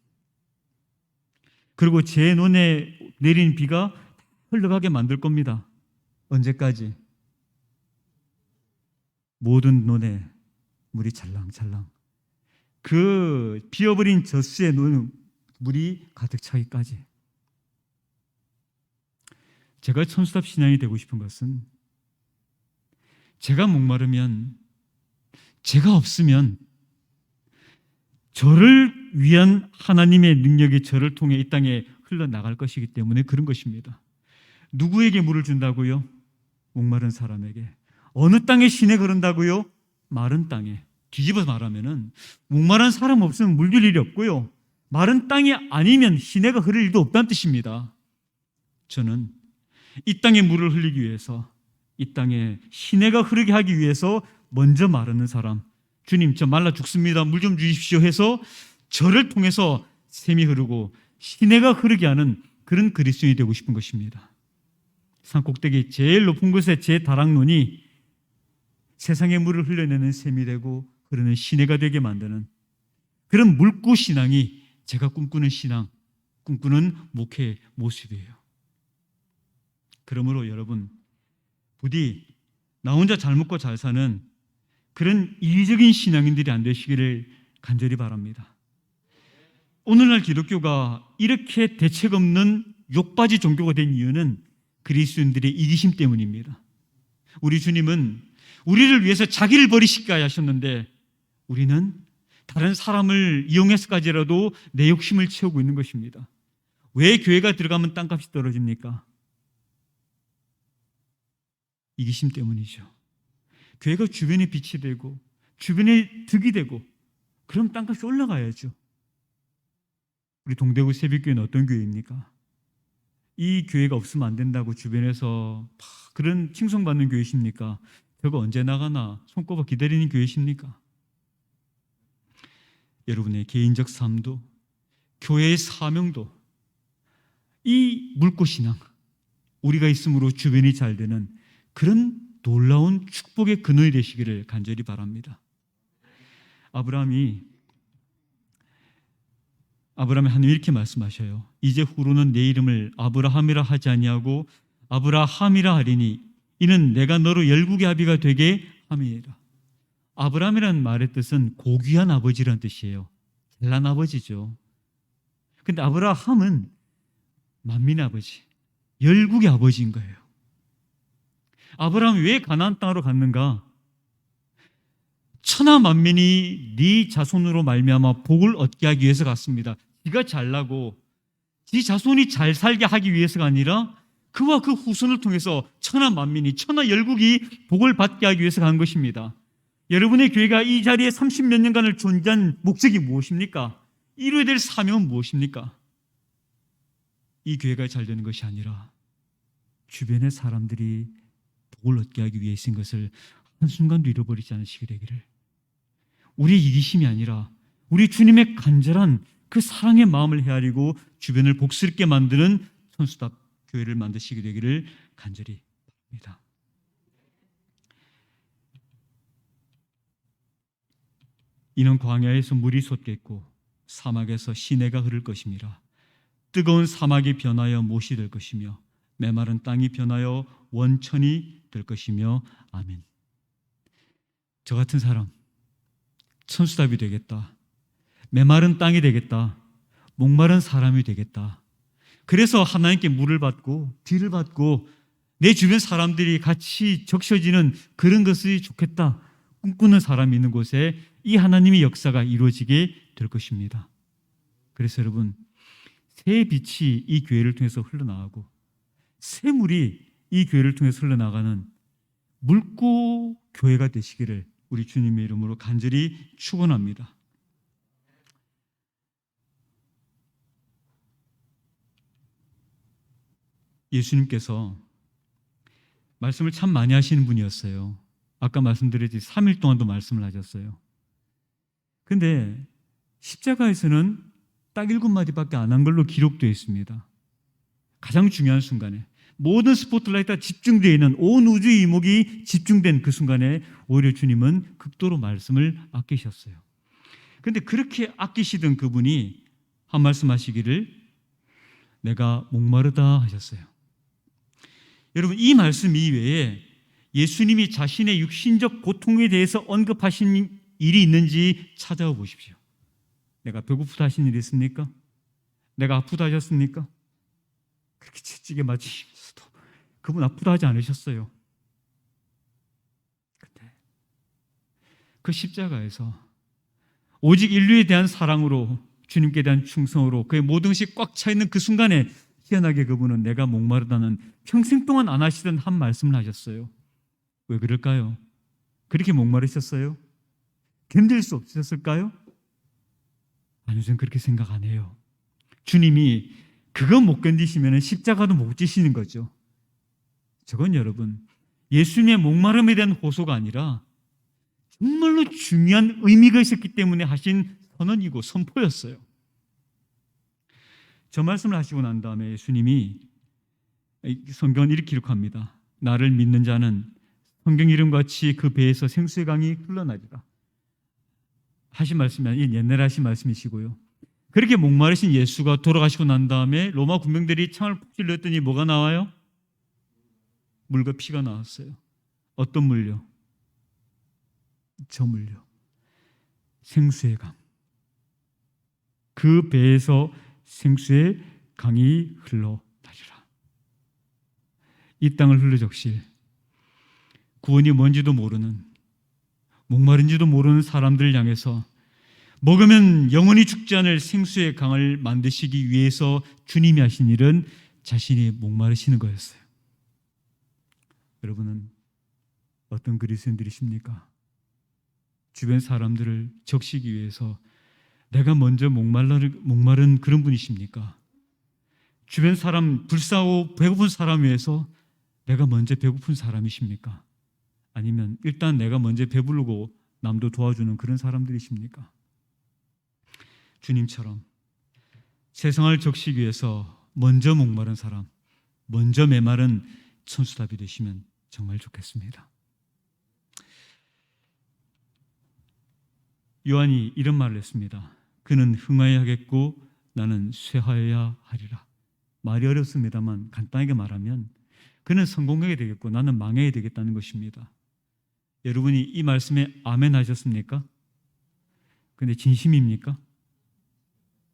그리고 제 논에 내린 비가 흘러가게 만들 겁니다. 언제까지? 모든 논에 물이 찰랑찰랑, 그 비어버린 젖수에 물이 가득 차기까지. 제가 천수답 신앙이 되고 싶은 것은, 제가 목마르면, 제가 없으면 저를 위한 하나님의 능력이 저를 통해 이 땅에 흘러나갈 것이기 때문에 그런 것입니다. 누구에게 물을 준다고요? 목마른 사람에게. 어느 땅에 시내가 흐른다고요? 마른 땅에. 뒤집어서 말하면은 목마른 사람 없으면 물 줄 일이 없고요, 마른 땅이 아니면 시내가 흐를 일도 없다는 뜻입니다. 저는 이 땅에 물을 흘리기 위해서, 이 땅에 시내가 흐르게 하기 위해서 먼저 마르는 사람, 주님 저 말라 죽습니다, 물 좀 주십시오 해서 저를 통해서 샘이 흐르고 시내가 흐르게 하는 그런 그리스도인이 되고 싶은 것입니다. 산꼭대기 제일 높은 곳에 제 다락론이 세상의 물을 흘려내는 샘이 되고 흐르는 시내가 되게 만드는 그런 물구 신앙이 제가 꿈꾸는 신앙, 꿈꾸는 목회의 모습이에요. 그러므로 여러분, 부디 나 혼자 잘 먹고 잘 사는 그런 이기적인 신앙인들이 안 되시기를 간절히 바랍니다. 오늘날 기독교가 이렇게 대책 없는 욕바지 종교가 된 이유는 그리스도인들의 이기심 때문입니다. 우리 주님은 우리를 위해서 자기를 버리시게 하셨는데 우리는 다른 사람을 이용해서까지라도 내 욕심을 채우고 있는 것입니다. 왜 교회가 들어가면 땅값이 떨어집니까? 이기심 때문이죠. 교회가 주변에 빛이 되고 주변에 득이 되고 그럼 땅값이 올라가야죠. 우리 동대구 새벽교회는 어떤 교회입니까? 이 교회가 없으면 안 된다고 주변에서 그런 칭송받는 교회십니까? 저거 언제 나가나 손꼽아 기다리는 교회십니까? 여러분의 개인적 삶도, 교회의 사명도 이 물꽃신앙, 우리가 있음으로 주변이 잘 되는 그런 놀라운 축복의 근원이 되시기를 간절히 바랍니다. 아브라함이 하나님 이렇게 말씀하셔요. 이제 후로는 내 이름을 아브라함이라 하지 아니하고 아브라함이라 하리니 이는 내가 너로 열국의 아비가 되게 함이니라. 아브라함이라는 말의 뜻은 고귀한 아버지라는 뜻이에요. 잘난 아버지죠. 근데 아브라함은 만민의 아버지, 열국의 아버지인 거예요. 아브라함이 왜 가나안 땅으로 갔는가? 천하 만민이 네 자손으로 말미암아 복을 얻게 하기 위해서 갔습니다. 네가 잘나고 네 자손이 잘 살게 하기 위해서가 아니라 그와 그 후손을 통해서 천하 만민이, 천하 열국이 복을 받게 하기 위해서 간 것입니다. 여러분의 교회가 이 자리에 30몇 년간을 존재한 목적이 무엇입니까? 이루어야 될 사명은 무엇입니까? 이 교회가 잘 되는 것이 아니라 주변의 사람들이 복을 얻게 하기 위해서인 것을 한순간도 잃어버리지 않으시게 되기를. 우리의 이기심이 아니라 우리 주님의 간절한 그 사랑의 마음을 헤아리고 주변을 복스럽게 만드는 천수답 교회를 만드시게 되기를 간절히 바랍니다. 이는 광야에서 물이 솟겠고 사막에서 시내가 흐를 것임이라. 뜨거운 사막이 변하여 못이 될 것이며 메마른 땅이 변하여 원천이 될 것이며 아멘. 저 같은 사람 천수답이 되겠다. 메마른 땅이 되겠다. 목마른 사람이 되겠다. 그래서 하나님께 물을 받고 비를 받고 내 주변 사람들이 같이 적셔지는 그런 것이 좋겠다. 꿈꾸는 사람이 있는 곳에 이 하나님의 역사가 이루어지게 될 것입니다. 그래서 여러분, 새 빛이 이 교회를 통해서 흘러나가고 새 물이 이 교회를 통해서 흘러나가는 물고 교회가 되시기를 우리 주님의 이름으로 간절히 축원합니다. 예수님께서 말씀을 참 많이 하시는 분이었어요. 아까 말씀드렸듯이 3일 동안도 말씀을 하셨어요. 근데 십자가에서는 딱 7마디밖에 안 한 걸로 기록되어 있습니다. 가장 중요한 순간에 모든 스포트라이트가 집중되어 있는 온 우주의 이목이 집중된 그 순간에 오히려 주님은 극도로 말씀을 아끼셨어요. 그런데 그렇게 아끼시던 그분이 한 말씀 하시기를 내가 목마르다 하셨어요. 여러분, 이 말씀 이외에 예수님이 자신의 육신적 고통에 대해서 언급하신 일이 있는지 찾아와 보십시오. 내가 배고프다 하신 일이 있습니까? 내가 아프다 하셨습니까? 그렇게 채찍에 맞으시면서도 그분 아프다 하지 않으셨어요. 근데 그 십자가에서 오직 인류에 대한 사랑으로, 주님께 대한 충성으로 그의 모든 것이 꽉 차 있는 그 순간에 희한하게 그분은 내가 목마르다는 평생 동안 안 하시던 한 말씀을 하셨어요. 왜 그럴까요? 그렇게 목마르셨어요? 견딜 수 없으셨을까요? 아니요, 저는 그렇게 생각 안 해요. 주님이 그거 못 견디시면 십자가도 못 지시는 거죠. 저건 여러분, 예수님의 목마름에 대한 호소가 아니라 정말로 중요한 의미가 있었기 때문에 하신 선언이고 선포였어요. 저 말씀을 하시고 난 다음에 예수님이 성경은 이렇게 기록합니다. 나를 믿는 자는 성경 이름같이 그 배에서 생수의 강이 흘러나리라 하신 말씀이 아니라 옛날에 하신 말씀이시고요. 그렇게 목마르신 예수가 돌아가시고 난 다음에 로마 군병들이 창을 푹 찔렀더니 뭐가 나와요? 물과 피가 나왔어요. 어떤 물요? 저 물요. 생수의 강. 그 배에서 생수의 강이 흘러나리라. 이 땅을 흘러적실 구원이 뭔지도 모르는, 목마른지도 모르는 사람들을 향해서 먹으면 영원히 죽지 않을 생수의 강을 만드시기 위해서 주님이 하신 일은 자신이 목마르시는 거였어요. 여러분은 어떤 그리스도인들이십니까? 주변 사람들을 적시기 위해서 내가 먼저 목마른 그런 분이십니까? 주변 사람 불쌍하고 배고픈 사람 위해서 내가 먼저 배고픈 사람이십니까? 아니면 일단 내가 먼저 배부르고 남도 도와주는 그런 사람들이십니까? 주님처럼 세상을 적시기 위해서 먼저 목마른 사람, 먼저 메마른 천수답이 되시면 정말 좋겠습니다. 요한이 이런 말을 했습니다. 그는 흥하여야 하겠고 나는 쇠하여야 하리라. 말이 어렵습니다만 간단하게 말하면 그는 성공해야 되겠고 나는 망해야 되겠다는 것입니다. 여러분이 이 말씀에 아멘 하셨습니까? 근데 진심입니까?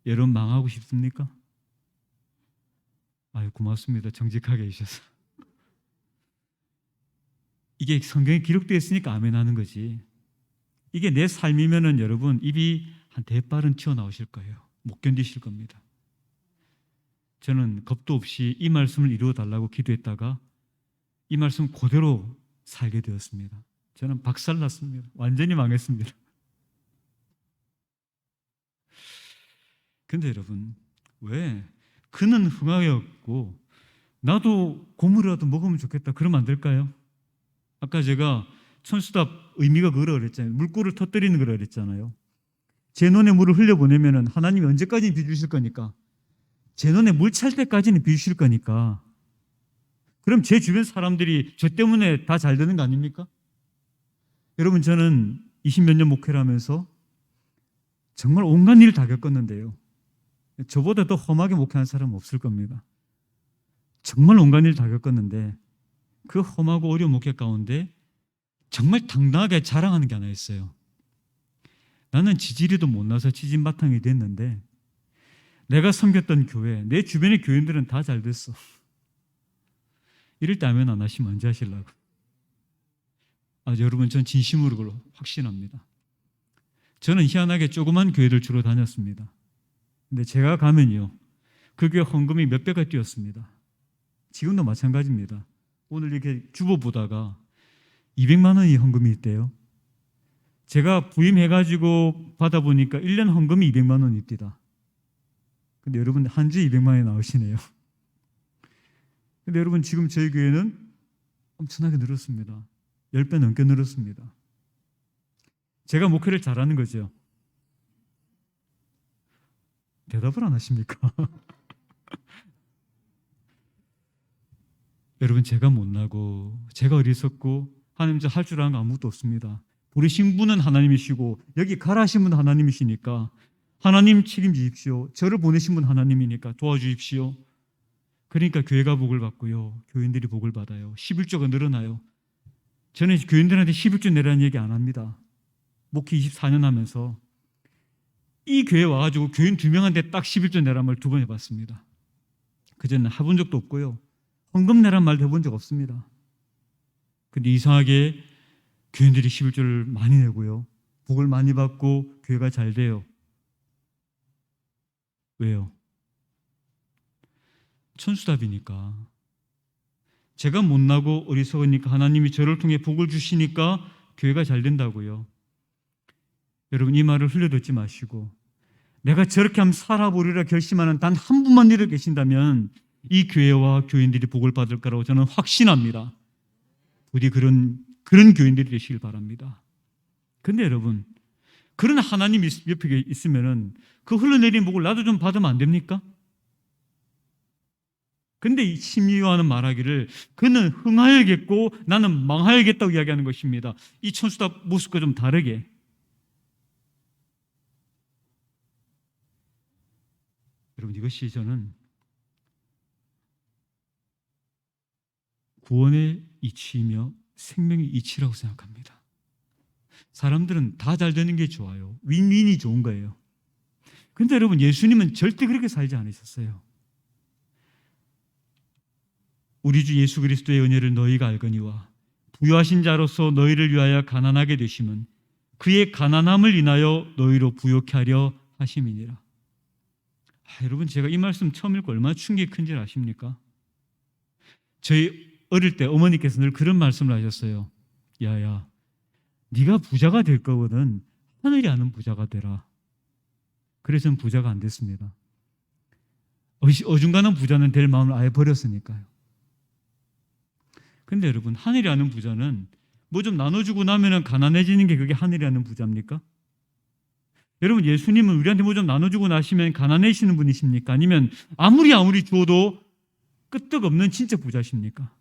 여러분 망하고 싶습니까? 아유, 고맙습니다. 정직하게 해주셔서. 이게 성경에 기록되어 있으니까 아멘 하는 거지. 이게 내 삶이면은 여러분 입이 한 대빨은 튀어나오실 거예요. 못 견디실 겁니다. 저는 겁도 없이 이 말씀을 이루어 달라고 기도했다가 이 말씀 그대로 살게 되었습니다. 저는 박살났습니다. 완전히 망했습니다. 근데 여러분, 왜? 그는 흥하였고 나도 고물이라도 먹으면 좋겠다 그러면 안 될까요? 아까 제가 천수답 의미가 그거라 그랬잖아요. 물꼬를 터뜨리는 거라 그랬잖아요. 제 눈에 물을 흘려보내면 하나님이 언제까지 비주실 거니까, 제 눈에 물 찰 때까지는 비주실 거니까, 그럼 제 주변 사람들이 저 때문에 다 잘 되는 거 아닙니까? 여러분, 저는 20몇 년 목회를 하면서 정말 온갖 일을 다 겪었는데요, 저보다 더 험하게 목회하는 사람은 없을 겁니다. 정말 온갖 일을 다 겪었는데 그 험하고 어려운 목회 가운데 정말 당당하게 자랑하는 게 하나 있어요. 나는 지지리도 못 나서 지진바탕이 됐는데 내가 섬겼던 교회, 내 주변의 교인들은 다 잘 됐어. 이럴 때 아멘 안 하시면 언제 하시려고? 여러분, 전 진심으로 그걸 확신합니다. 저는 희한하게 조그만 교회를 주로 다녔습니다. 근데 제가 가면요, 그 교회 헌금이 몇 배가 뛰었습니다. 지금도 마찬가지입니다. 오늘 이렇게 주보 보다가 200만 원이 헌금이 있대요. 제가 부임해가지고 받아보니까 1년 헌금이 200만 원이 있디다. 근데 여러분, 한 주에 200만 원이 나오시네요. 근데 여러분, 지금 저희 교회는 엄청나게 늘었습니다. 10배 넘게 늘었습니다. 제가 목회를 잘하는 거죠. 대답을 안 하십니까? 여러분, 제가 못나고 제가 어리석고 하나님 저 할 줄 아는 거 아무것도 없습니다. 부르신 분은 하나님이시고 여기 가라신 분은 하나님이시니까 하나님 책임지십시오. 저를 보내신 분 하나님이니까 도와주십시오. 그러니까 교회가 복을 받고요, 교인들이 복을 받아요. 11조가 늘어나요. 저는 교인들한테 11조 내라는 얘기 안 합니다. 목회 24년 하면서 이 교회 와가지고 교인 2명한테 딱 11조 내란 말 2번 해봤습니다. 그전에 해본 적도 없고요, 헌금 내란 말도 해본 적 없습니다. 근데 이상하게 교인들이 11조를 많이 내고요, 복을 많이 받고 교회가 잘 돼요. 왜요? 천수답이니까. 제가 못나고 어리석으니까 하나님이 저를 통해 복을 주시니까 교회가 잘 된다고요. 여러분, 이 말을 흘려듣지 마시고 내가 저렇게 하면 살아보리라 결심하는 단 한 분만 일어 계신다면 이 교회와 교인들이 복을 받을 거라고 저는 확신합니다. 부디 그런 교인들이 되시길 바랍니다. 근데 여러분, 그런 하나님이 옆에 있으면은 그 흘러내린 복을 나도 좀 받으면 안 됩니까? 근데 이 심리와는 말하기를 그는 흥하여야겠고 나는 망하여야겠다고 이야기하는 것입니다. 이 천수답 모습과 좀 다르게. 여러분, 이것이 저는 구원의 이치이며 생명의 이치라고 생각합니다. 사람들은 다 잘 되는 게 좋아요. 윈윈이 좋은 거예요. 근데 여러분, 예수님은 절대 그렇게 살지 않으셨어요. 우리 주 예수 그리스도의 은혜를 너희가 알거니와 부유하신 자로서 너희를 위하여 가난하게 되심은 그의 가난함을 인하여 너희로 부욕케 하려 하심이니라. 여러분, 제가 이 말씀 처음 읽고 얼마나 충격이 큰지 아십니까? 저희 어릴 때 어머니께서 늘 그런 말씀을 하셨어요. 야야, 네가 부자가 될 거거든 하늘이 아는 부자가 되라. 그래서 저는 부자가 안 됐습니다. 어중간한 부자는 될 마음을 아예 버렸으니까요. 근데 여러분, 하늘이 아는 부자는 뭐 좀 나눠주고 나면 가난해지는 게 그게 하늘이 아는 부자입니까? 여러분, 예수님은 우리한테 뭐 좀 나눠주고 나시면 가난해지시는 분이십니까? 아니면 아무리 줘도 끄떡없는 진짜 부자십니까?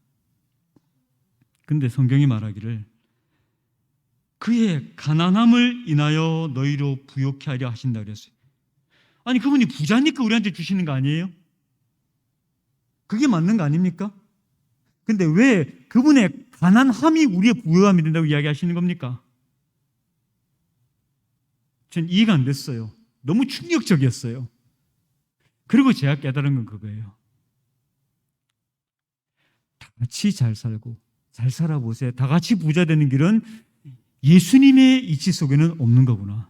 근데 성경이 말하기를 그의 가난함을 인하여 너희로 부욕케 하려 하신다 그랬어요. 아니, 그분이 부자니까 우리한테 주시는 거 아니에요? 그게 맞는 거 아닙니까? 근데 왜 그분의 가난함이 우리의 부요함이 된다고 이야기하시는 겁니까? 전 이해가 안 됐어요. 너무 충격적이었어요. 그리고 제가 깨달은 건 그거예요. 다 같이 잘 살고 잘 살아보세요. 다 같이 부자 되는 길은 예수님의 이치 속에는 없는 거구나.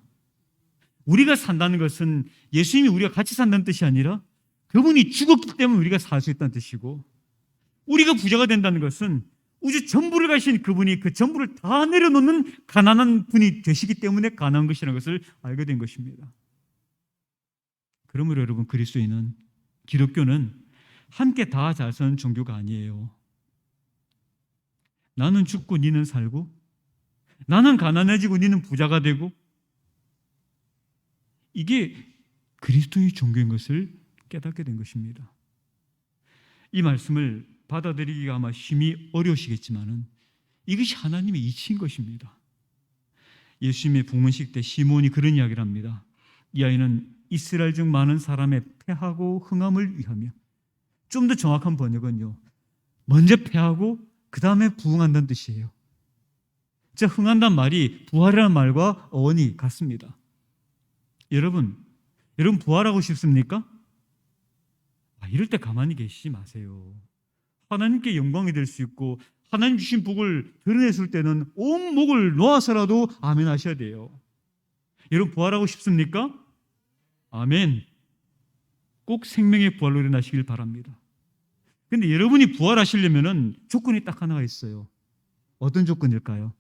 우리가 산다는 것은 예수님이 우리가 같이 산다는 뜻이 아니라 그분이 죽었기 때문에 우리가 살 수 있다는 뜻이고, 우리가 부자가 된다는 것은 우주 전부를 가신 그분이 그 전부를 다 내려놓는 가난한 분이 되시기 때문에 가난한 것이라는 것을 알게 된 것입니다. 그러므로 여러분, 그리스도인은, 기독교는 함께 다 잘 사는 종교가 아니에요. 나는 죽고 니는 살고, 나는 가난해지고 니는 부자가 되고, 이게 그리스도의 종교인 것을 깨닫게 된 것입니다. 이 말씀을 받아들이기가 아마 심히 어려우시겠지만은 이것이 하나님의 이치인 것입니다. 예수님의 북문식 때 시몬이 그런 이야기를 합니다. 이 아이는 이스라엘 중 많은 사람의 패하고 흥함을 위하며, 좀 더 정확한 번역은요, 먼저 패하고 그 다음에 부흥한다는 뜻이에요. 자, 흥한다는 말이 부활이라는 말과 어원이 같습니다. 여러분 부활하고 싶습니까? 이럴 때 가만히 계시지 마세요. 하나님께 영광이 될 수 있고 하나님 주신 복을 드러냈을 때는 온 목을 놓아서라도 아멘 하셔야 돼요. 여러분, 부활하고 싶습니까? 아멘. 꼭 생명의 부활로 일어나시길 바랍니다. 그런데 여러분이 부활하시려면 조건이 딱 하나가 있어요. 어떤 조건일까요?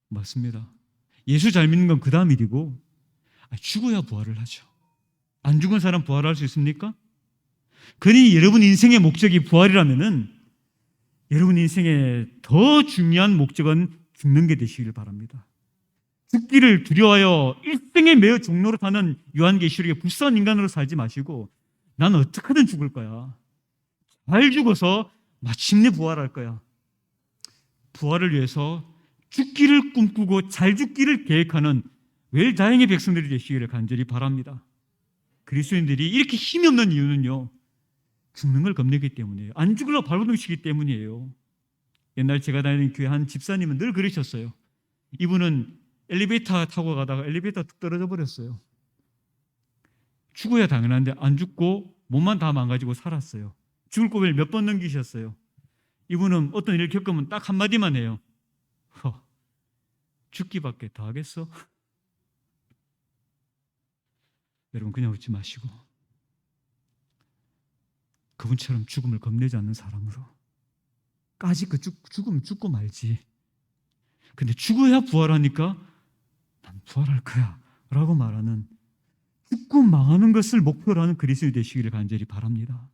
맞습니다. 예수 잘 믿는 건 그 다음 일이고, 죽어야 부활을 하죠. 안 죽은 사람 부활할 수 있습니까? 그러니 여러분 인생의 목적이 부활이라면은 여러분 인생의 더 중요한 목적은 죽는 게 되시길 바랍니다. 죽기를 두려워하여 일생에 매어 종로로 타는 요한계시록의 불쌍한 인간으로 살지 마시고, 나는 어떻게든 죽을 거야, 잘 죽어서 마침내 부활할 거야. 부활을 위해서 죽기를 꿈꾸고 잘 죽기를 계획하는 웰다행의 백성들이 되시기를 간절히 바랍니다. 그리스도인들이 이렇게 힘이 없는 이유는요, 죽는 걸 겁내기 때문이에요. 안 죽으려고 발버둥치기 때문이에요. 옛날 제가 다니는 교회 한 집사님은 늘 그러셨어요. 이분은 엘리베이터 타고 가다가 엘리베이터 뚝 떨어져 버렸어요. 죽어야 당연한데 안 죽고 몸만 다 망가지고 살았어요. 죽을 고비를 몇 번 넘기셨어요. 이분은 어떤 일을 겪으면 딱 한마디만 해요. 죽기밖에 더 하겠어? 여러분, 그냥 웃지 마시고 그분처럼 죽음을 겁내지 않는 사람으로 까짓 그 죽으면 죽고 말지. 근데 죽어야 부활하니까 난 부활할 거야 라고 말하는, 죽고 망하는 것을 목표로 하는 그리스도인이 되시기를 간절히 바랍니다.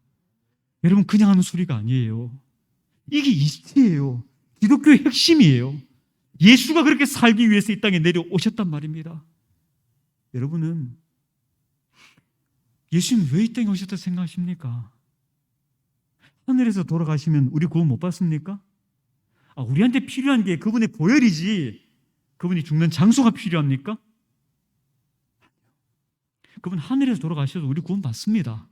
여러분, 그냥 하는 소리가 아니에요. 이게 이치예요. 기독교의 핵심이에요. 예수가 그렇게 살기 위해서 이 땅에 내려오셨단 말입니다. 여러분은 예수님 왜 이 땅에 오셨다 생각하십니까? 하늘에서 돌아가시면 우리 구원 못 받습니까? 우리한테 필요한 게 그분의 보혈이지 그분이 죽는 장소가 필요합니까? 그분 하늘에서 돌아가셔도 우리 구원 받습니다.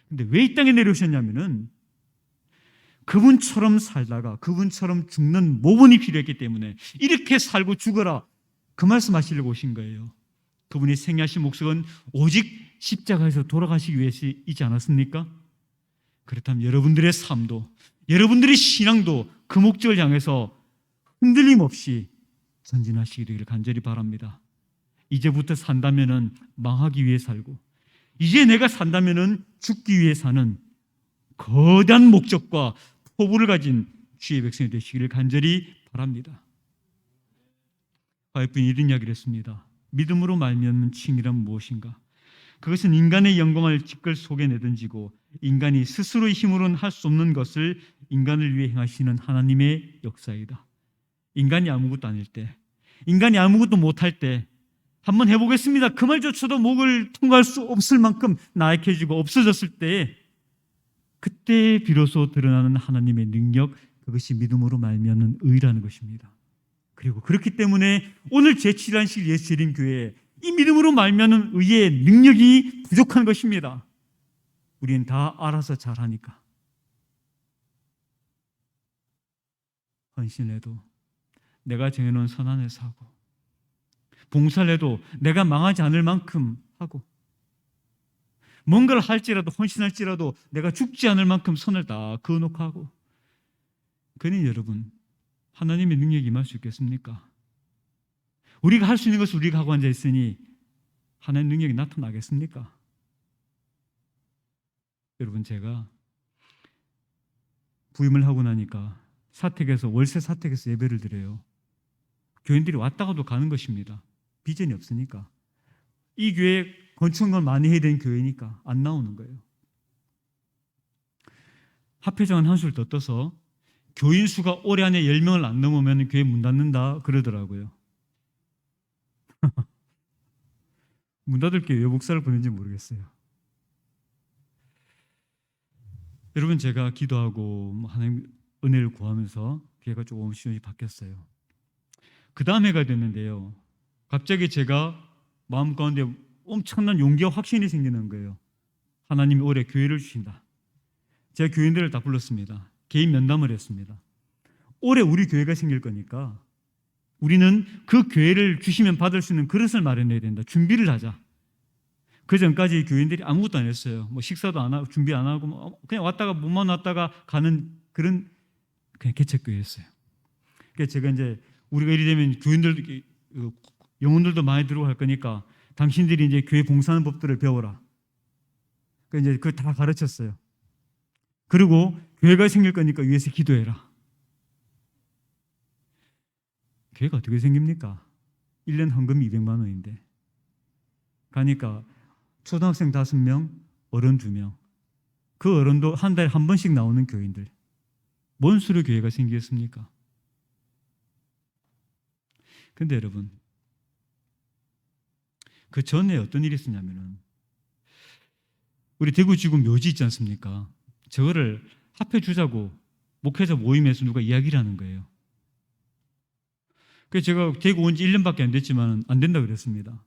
근데 왜 이 땅에 내려오셨냐면은 그분처럼 살다가 그분처럼 죽는 모범이 필요했기 때문에 이렇게 살고 죽어라, 그 말씀하시려고 오신 거예요. 그분이 생애하신 목적은 오직 십자가에서 돌아가시기 위해서이지 않았습니까? 그렇다면 여러분들의 삶도, 여러분들의 신앙도 그 목적을 향해서 흔들림 없이 전진하시기를 간절히 바랍니다. 이제부터 산다면은 망하기 위해 살고, 이제 내가 산다면은 죽기 위해 사는 거대한 목적과 포부를 가진 주의 백성이 되시기를 간절히 바랍니다. 화요일은 이런 이야기를 했습니다. 믿음으로 말미암는 칭의란 무엇인가? 그것은 인간의 영광을 지껄 속에 내던지고 인간이 스스로의 힘으로는 할 수 없는 것을 인간을 위해 행하시는 하나님의 역사이다. 인간이 아무것도 아닐 때, 인간이 아무것도 못할 때 한번 해보겠습니다, 그 말조차도 목을 통과할 수 없을 만큼 나약해지고 없어졌을 때, 그때 비로소 드러나는 하나님의 능력, 그것이 믿음으로 말미암는 의라는 것입니다. 그리고 그렇기 때문에 오늘 제7안식 예수드림 교회에 이 믿음으로 말미암는 의의 능력이 부족한 것입니다. 우리는 다 알아서 잘하니까. 헌신을 해도 내가 정해놓은 선안에서 하고, 봉사를 해도 내가 망하지 않을 만큼 하고, 뭔가를 할지라도, 헌신할지라도 내가 죽지 않을 만큼 선을 다 그어놓고 하고, 그러니 여러분, 하나님의 능력이 임할 수 있겠습니까? 우리가 할 수 있는 것을 우리가 하고 앉아있으니 하나님의 능력이 나타나겠습니까? 여러분, 제가 부임을 하고 나니까 월세 사택에서 예배를 드려요. 교인들이 왔다가도 가는 것입니다. 비전이 없으니까. 이 교회 건축을 많이 해야 되는 교회니까 안 나오는 거예요. 합회장은 한술 더 떠서 교인 수가 올해 안에 10명을 안 넘으면 교회 문 닫는다 그러더라고요. 문 닫을 게 왜 목사를 보낸지 모르겠어요. 여러분, 제가 기도하고 하나님 은혜를 구하면서 교회가 조금씩 바뀌었어요. 그 다음 해가 됐는데요, 갑자기 제가 마음 가운데 엄청난 용기와 확신이 생기는 거예요. 하나님이 올해 교회를 주신다. 제가 교인들을 다 불렀습니다. 개인 면담을 했습니다. 올해 우리 교회가 생길 거니까 우리는 그 교회를 주시면 받을 수 있는 그릇을 마련해야 된다. 준비를 하자. 그 전까지 교인들이 아무것도 안 했어요. 식사도 안 하고 준비 안 하고 그냥 왔다가 몸만 왔다가 가는 그런 그냥 개척교회였어요. 그래서 제가 이제 우리가 이리 되면 교인들도 영혼들도 많이 들어오고 할 거니까 당신들이 이제 교회 봉사하는 법들을 배워라. 그래서 이제 그걸 다 가르쳤어요. 그리고 교회가 생길 거니까 위해서 기도해라. 교회가 어떻게 생깁니까? 1년 헌금이 200만 원인데 가니까 초등학생 5명, 어른 2명. 그 어른도 한 달에 한 번씩 나오는 교인들. 뭔 수로 교회가 생기겠습니까? 근데 여러분, 그 전에 어떤 일이 있었냐면은 우리 대구지구 묘지 있지 않습니까? 저거를 합해 주자고 목회자 모임에서 누가 이야기를 하는 거예요. 그래서 제가 대구 온 지 1년밖에 안 됐지만 안 된다 그랬습니다.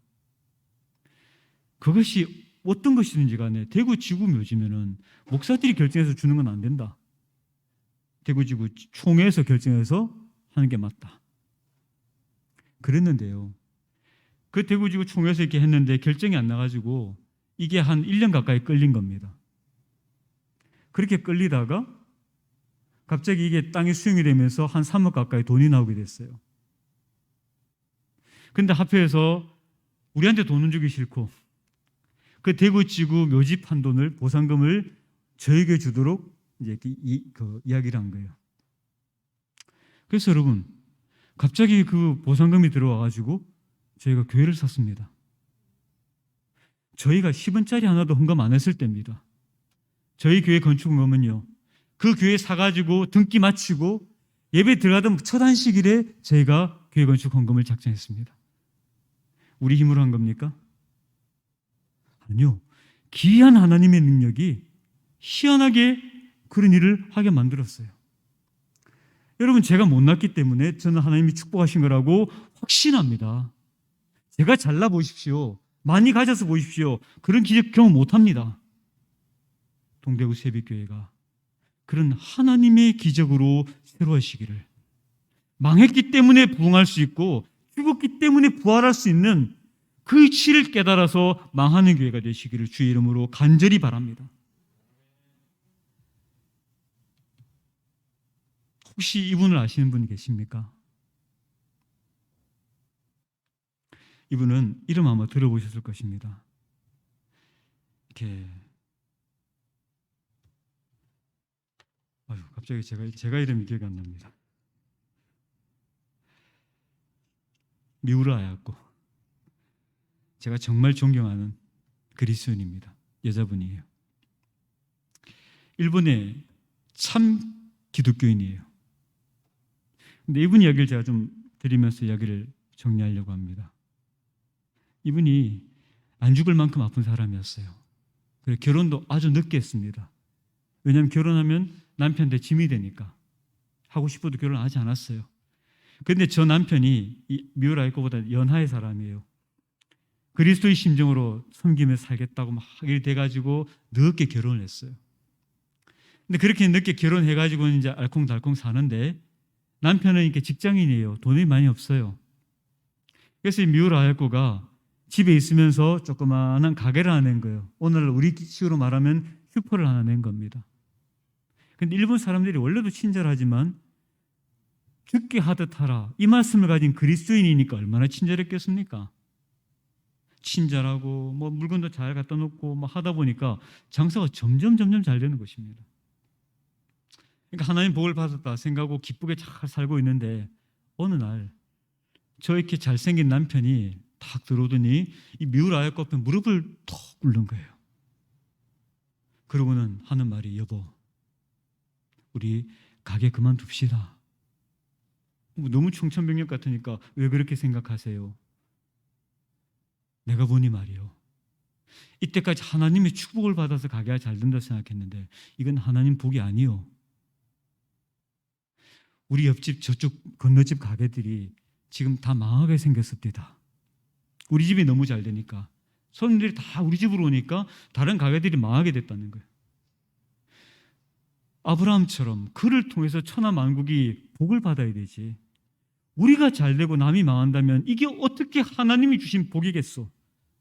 그것이 어떤 것이든지 간에 대구 지구 묘지면은 목사들이 결정해서 주는 건 안 된다. 대구 지구 총회에서 결정해서 하는 게 맞다. 그랬는데요. 그 대구 지구 총회에서 이렇게 했는데 결정이 안 나가지고 이게 한 1년 가까이 끌린 겁니다. 그렇게 끌리다가 갑자기 이게 땅이 수용이 되면서 한 3억 가까이 돈이 나오게 됐어요. 근데 합회에서 우리한테 돈은 주기 싫고 그 대구지구 묘지 판 돈을 보상금을 저에게 주도록 이제 이야기를 한 거예요. 그래서 여러분 갑자기 그 보상금이 들어와가지고 저희가 교회를 샀습니다. 저희가 10원짜리 하나도 헌금 안 했을 때입니다. 저희 교회 건축금은요, 그 교회 사가지고 등기 마치고 예배 들어가던 첫 안식일에 저희가 교회 건축 헌금을 작정했습니다. 우리 힘으로 한 겁니까? 아니요. 기이한 하나님의 능력이 희한하게 그런 일을 하게 만들었어요. 여러분, 제가 못났기 때문에 저는 하나님이 축복하신 거라고 확신합니다. 제가 잘나 보십시오. 많이 가져서 보십시오. 그런 기적 경험 못합니다. 동대구 세빛교회가 그런 하나님의 기적으로 새로 하시기를, 망했기 때문에 부흥할 수 있고 죽었기 때문에 부활할 수 있는 그 이치를 깨달아서 망하는 교회가 되시기를 주의 이름으로 간절히 바랍니다. 혹시 이분을 아시는 분 계십니까? 이분은 이름 아마 들어보셨을 것입니다. 이렇게 갑자기 제가 이름이 기억이 안 납니다. 미우라 아야코. 제가 정말 존경하는 그리스도인입니다. 여자분이에요. 일본의 참 기독교인이에요. 근데 이분 이야기를 제가 좀 드리면서 이야기를 정리하려고 합니다. 이분이 안 죽을 만큼 아픈 사람이었어요. 그래서 결혼도 아주 늦게 했습니다. 왜냐하면 결혼하면 남편한테 짐이 되니까. 하고 싶어도 결혼하지 않았어요. 그런데 저 남편이 미우라 아이코보다 연하의 사람이에요. 그리스도의 심정으로 섬기며 살겠다고 막 하게 돼가지고 늦게 결혼을 했어요. 근데 그렇게 늦게 결혼해가지고 이제 알콩달콩 사는데 남편은 이렇게 직장인이에요. 돈이 많이 없어요. 그래서 이 미우라 아야코가 집에 있으면서 조그마한 가게를 하나 낸 거예요. 오늘 우리 식으로 말하면 슈퍼를 하나 낸 겁니다. 근데 일본 사람들이 원래도 친절하지만 죽게 하듯 하라, 이 말씀을 가진 그리스도인이니까 얼마나 친절했겠습니까? 친절하고 뭐 물건도 잘 갖다 놓고 뭐 하다 보니까 장사가 점점 잘 되는 것입니다. 그러니까 하나님 복을 받았다 생각하고 기쁘게 잘 살고 있는데 어느 날 저 이렇게 잘생긴 남편이 탁 들어오더니 이 미우라 아야코 앞에 무릎을 톡 꿇는 거예요. 그러고는 하는 말이, 여보, 우리 가게 그만둡시다. 너무 청천벽력 같으니까 왜 그렇게 생각하세요? 내가 보니 말이요, 이때까지 하나님의 축복을 받아서 가게가 잘 된다 생각했는데 이건 하나님 복이 아니요. 우리 옆집 저쪽 건너집 가게들이 지금 다 망하게 생겼습니다. 우리 집이 너무 잘 되니까 손님들이 다 우리 집으로 오니까 다른 가게들이 망하게 됐다는 거예요. 아브라함처럼 그를 통해서 천하 만국이 복을 받아야 되지. 우리가 잘 되고 남이 망한다면 이게 어떻게 하나님이 주신 복이겠소?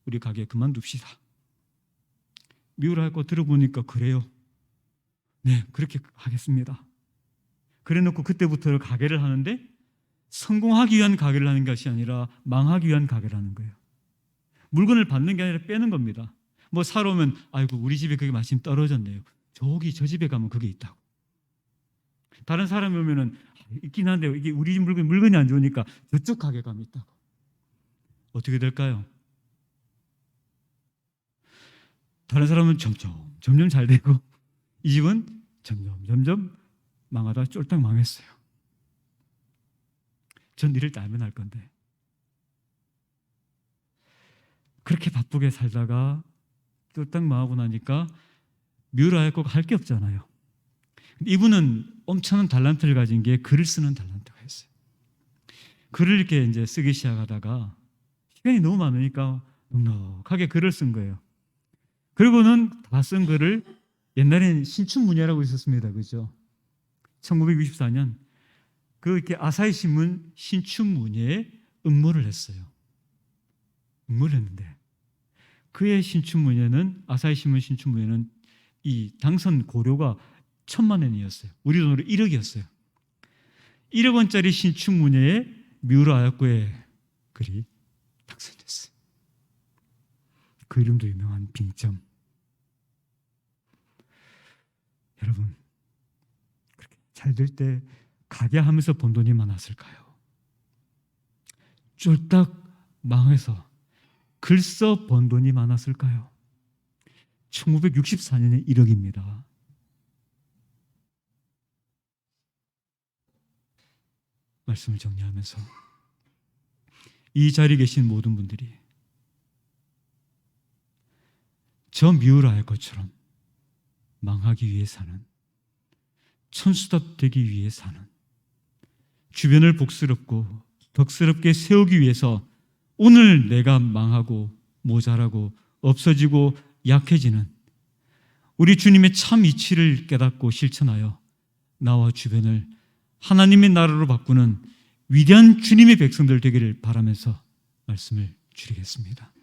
우리 가게 그만둡시다. 미우라 할 거 들어보니까 그래요. 네, 그렇게 하겠습니다. 그래놓고 그때부터 가게를 하는데 성공하기 위한 가게를 하는 것이 아니라 망하기 위한 가게를 하는 거예요. 물건을 받는 게 아니라 빼는 겁니다. 뭐 사러 오면 아이고 우리 집에 그게 마침 떨어졌네요. 저기 저 집에 가면 그게 있다고. 다른 사람이 오면은 있긴 한데 이게 우리 집 물건이 안 좋으니까 저쪽 가게 가면 있다고. 어떻게 될까요? 다른 사람은 점점 잘 되고 이 집은 점점 망하다 쫄딱 망했어요. 전 이를 알면 할 건데 그렇게 바쁘게 살다가 쫄딱 망하고 나니까 미우라 아야코가 할 게 없잖아요. 이분은 엄청난 달란트를 가진 게 글을 쓰는 달란트가 있어요. 글을 이렇게 이제 쓰기 시작하다가 시간이 너무 많으니까 넉넉하게 글을 쓴 거예요. 그리고는 다 쓴 글을 옛날에는 신춘문예라고 있었습니다. 그죠? 1964년 그 이렇게 아사히 신문 신춘문예에 응모를 했어요. 응모를 했는데 그의 신춘문예는 아사히 신문 신춘문예는 이 당선 고료가 1,000만 원이었어요. 우리 돈으로 1억이었어요. 1억 원짜리 신춘문예에 미우라 아야코의 글이 당선됐어요. 그 이름도 유명한 빙점. 여러분, 그렇게 잘 될 때 가게 하면서 번 돈이 많았을까요? 쫄딱 망해서 글써 번 돈이 많았을까요? 1964년에 1억입니다. 말씀을 정리하면서 이 자리에 계신 모든 분들이 저 미우라의 것처럼 망하기 위해 사는, 천수답 되기 위해 사는, 주변을 복스럽고 덕스럽게 세우기 위해서 오늘 내가 망하고 모자라고 없어지고 약해지는 우리 주님의 참 이치를 깨닫고 실천하여 나와 주변을 하나님의 나라로 바꾸는 위대한 주님의 백성들 되기를 바라면서 말씀을 드리겠습니다.